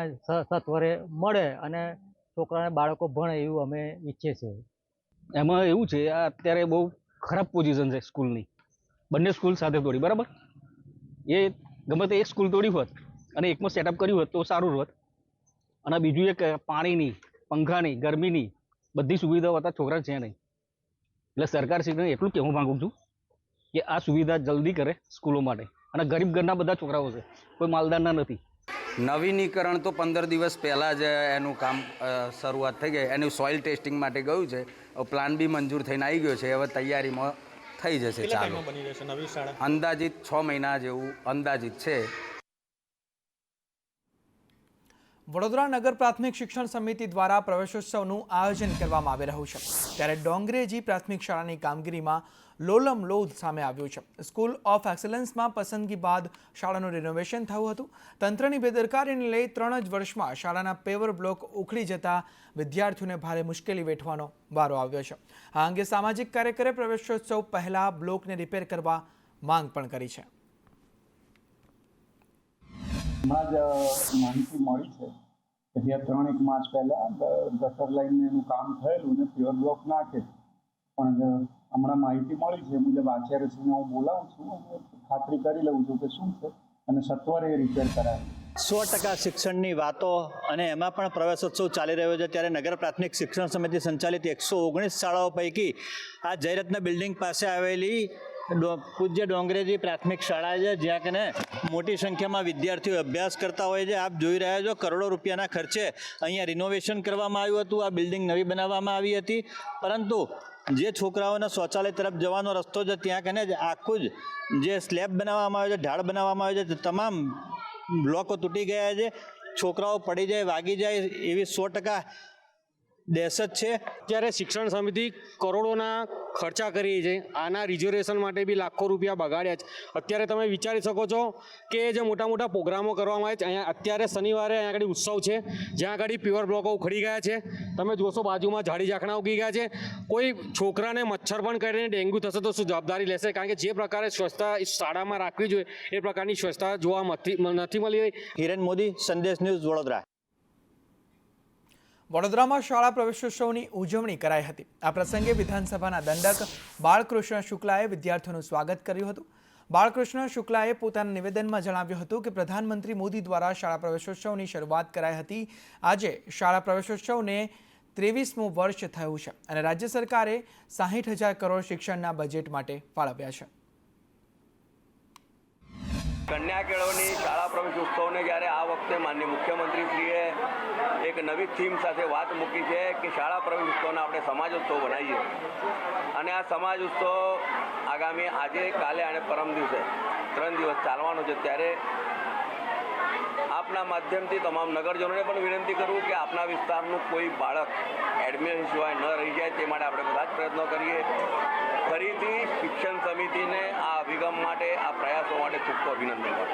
સત્વરે મળે અને છોકરાને બાળકો ભણે એવું અમે ઈચ્છીએ છીએ. એમાં એવું છે આ અત્યારે બહુ ખરાબ પોઝિશન છે સ્કૂલની. બંને સ્કૂલ સાથે તોડી, બરાબર, એ ગમે તે એક સ્કૂલ તોડી હોત અને એકમાં સેટઅપ કર્યું હોત તો સારું હોત. અને બીજું એક પાણીની, પંખાની, ગરમીની બધી સુવિધાઓ હતા છોકરા છે નહીં. એટલે સરકારશ્રીને એટલું કહેવા માગું છું કે આ સુવિધા જલ્દી કરે સ્કૂલો માટે. અને ગરીબ ઘરના બધા છોકરાઓ છે, કોઈ માલદારના નથી. નવીનીકરણ તો 15 દિવસ પહેલાં જ એનું કામ શરૂઆત થઈ ગઈ. એનું સોઇલ ટેસ્ટિંગ માટે ગયું છે. પ્લાન બી મંજૂર થઈને આવી ગયો છે. હવે તૈયારીમાં થઈ જશે. ચાલુ અંદાજિત 6 મહિના જેવું અંદાજિત છે. વડોદરા નગર પ્રાથમિક શિક્ષણ સમિતિ દ્વારા પ્રવેશોત્સવનું આયોજન કરવામાં આવી રહ્યું છે, ત્યારે ડોંગરેજી પ્રાથમિક શાળાની કામગીરીમાં લોલમ લોધ સામે આવ્યું છે. સ્કૂલ ઓફ એક્સલન્સમાં પસંદગી બાદ શાળાનું રિનોવેશન થયું હતું. તંત્રની બેદરકારીને લઈ 3 જ વર્ષમાં શાળાના પેવર બ્લોક ઉખડી જતા વિદ્યાર્થીઓને ભારે મુશ્કેલી વેઠવાનો વારો આવ્યો છે. આ અંગે સામાજિક કાર્યકરે પ્રવેશોત્સવ પહેલા બ્લોકને રિપેર કરવા માંગ પણ કરી છે. હમણાં જ માહિતી મળી છે કે ત્યાં 3-1 માસ પહેલાં ગટર લાઈનનું કામ થયેલું ને પ્યોર બ્લોક નાખે, પણ હમણાં માહિતી મળી છે મુજબ આચાર્યશ્રીને હું બોલાવું છું અને ખાતરી કરી લઉં છું કે શું છે અને સત્વરે રિપેર કરાવે. 100% શિક્ષણની વાતો અને એમાં પણ પ્રવેશોત્સવ ચાલી રહ્યો છે, ત્યારે નગર પ્રાથમિક શિક્ષણ સમિતિ સંચાલિત 119 શાળાઓ પૈકી આ જયરત્ન બિલ્ડિંગ પાસે આવેલી પૂજ્ય ડોંગરેજી પ્રાથમિક શાળા છે, જ્યાં કને મોટી સંખ્યામાં વિદ્યાર્થીઓ અભ્યાસ કરતા હોય છે. આપ જોઈ રહ્યા છો કરોડો રૂપિયાના ખર્ચે અહીંયા રિનોવેશન કરવામાં આવ્યું હતું. આ બિલ્ડિંગ નવી બનાવવામાં આવી હતી, પરંતુ જે છોકરાઓના શૌચાલય તરફ જવાનો રસ્તો છે ત્યાં કને જ આખું જ જે સ્લેબ બનાવવામાં આવ્યો છે, ઢાળ બનાવવામાં આવ્યો છે, તમામ બ્લોકો તૂટી ગયા છે. છોકરાઓ પડી જાય, વાગી જાય એવી 100% દહેશત છે. અત્યારે શિક્ષણ સમિતિ કરોડોના ખર્ચા કરી છે, આના રિઝર્વેશન માટે બી લાખો રૂપિયા બગાડ્યા છે. અત્યારે તમે વિચારી શકો છો કે જે મોટા મોટા પ્રોગ્રામો કરવામાં આવે છે, અહીંયા અત્યારે શનિવારે અહીંયા આગળ ઉત્સવ છે, જ્યાં આગળ પ્યોર બ્લોકો ઉખડી ગયા છે. તમે જોશો બાજુમાં ઝાડી ઝાખણા ઉગી ગયા છે. કોઈ છોકરાને મચ્છર પણ કરીને ડેન્ગ્યુ થશે તો શું જવાબદારી લેશે? કારણ કે જે પ્રકારે સ્વચ્છતા શાળામાં રાખવી જોઈએ એ પ્રકારની સ્વચ્છતા જોવા નથી મળી રહી. હિરેન મોદી, સંદેશ ન્યૂઝ, વડોદરા. વડોદરામાં શાળા પ્રવેશોત્સવની ઉજવણી કરાઈ હતી. આ પ્રસંગે વિધાનસભાના દંડક બાળકૃષ્ણ શુક્લાએ વિદ્યાર્થીઓનું સ્વાગત કર્યું હતું. બાળકૃષ્ણ શુક્લાએ પોતાના નિવેદનમાં જણાવ્યું હતું કે પ્રધાનમંત્રી મોદી દ્વારા શાળા પ્રવેશોત્સવની શરૂઆત કરાઈ હતી. આજે શાળા પ્રવેશોત્સવને 23મું વર્ષ થયું છે અને રાજ્ય સરકારે 60,000 કરોડ શિક્ષણના બજેટ માટે ફાળવ્યા છે. કન્યા કેળવણી શાળા પ્રવેશ ઉત્સવને જ્યારે આ વખતે માનનીય મુખ્યમંત્રીશ્રીએ એક નવી થીમ સાથે વાત મૂકી છે કે શાળા પ્રવેશ ઉત્સવને આપણે સમાજ ઉત્સવ બનાવીએ, અને આ સમાજ ઉત્સવ આગામી આજે, કાલે અને પરમ દિવસે 3 દિવસ ચાલવાનો છે. ત્યારે આપના માધ્યમથી તમામ નગરજનોને પણ વિનંતી કરું કે આપના વિસ્તારનું કોઈ બાળક એડમિશન સિવાય ન રહી જાય તે માટે આપણે બધા જ પ્રયત્નો કરીએ. ફરીથી શિક્ષણ સમિતિને આ અભિગમ માટે, આ પ્રયાસો માટે ખૂબ ખૂબ અભિનંદન કરું.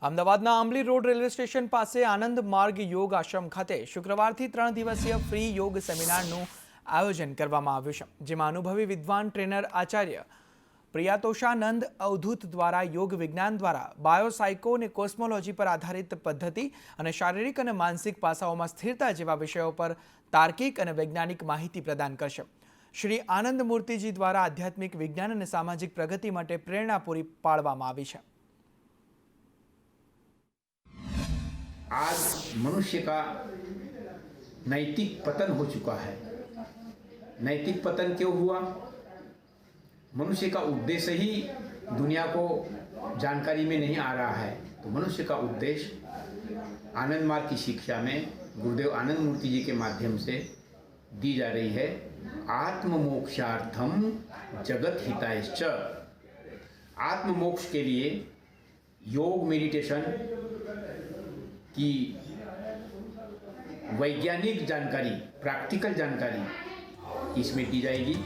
અમદાવાદના આંબલી રોડ રેલવે સ્ટેશન પાસે આનંદ માર્ગ યોગ આશ્રમ ખાતે શુક્રવારથી 3 દિવસીય ફ્રી યોગ સેમિનારનું આયોજન કરવામાં આવ્યું છે, જેમાં અનુભવી વિદ્વાન ટ્રેનર આચાર્ય પ્રિયાતોષાનંદ અવધૂત દ્વારા યોગ વિજ્ઞાન દ્વારા બાયોસાઇકો અને કોસ્મોલોજી પર આધારિત પદ્ધતિ અને શારીરિક અને માનસિક પાસાઓમાં સ્થિરતા જેવા વિષયો પર તાર્કિક અને વૈજ્ઞાનિક માહિતી પ્રદાન કરશે. શ્રી આનંદ મૂર્તિજી દ્વારા આધ્યાત્મિક, વિજ્ઞાન અને સામાજિક પ્રગતિ માટે પ્રેરણા પૂરી પાડવામાં આવી છે. आज मनुष्य का नैतिक पतन हो चुका है. नैतिक पतन क्यों हुआ? मनुष्य का उद्देश्य ही दुनिया को जानकारी में नहीं आ रहा है. तो मनुष्य का उद्देश्य आनंद मार्ग की शिक्षा में गुरुदेव आनंद मूर्ति जी के माध्यम से दी जा रही है. आत्म मोक्षार्थम जगत हितायश्च. आत्म मोक्ष के लिए योग, मेडिटेशन की वैज्ञानिक जानकारी, प्रैक्टिकल जानकारी इसमें दी जाएगी.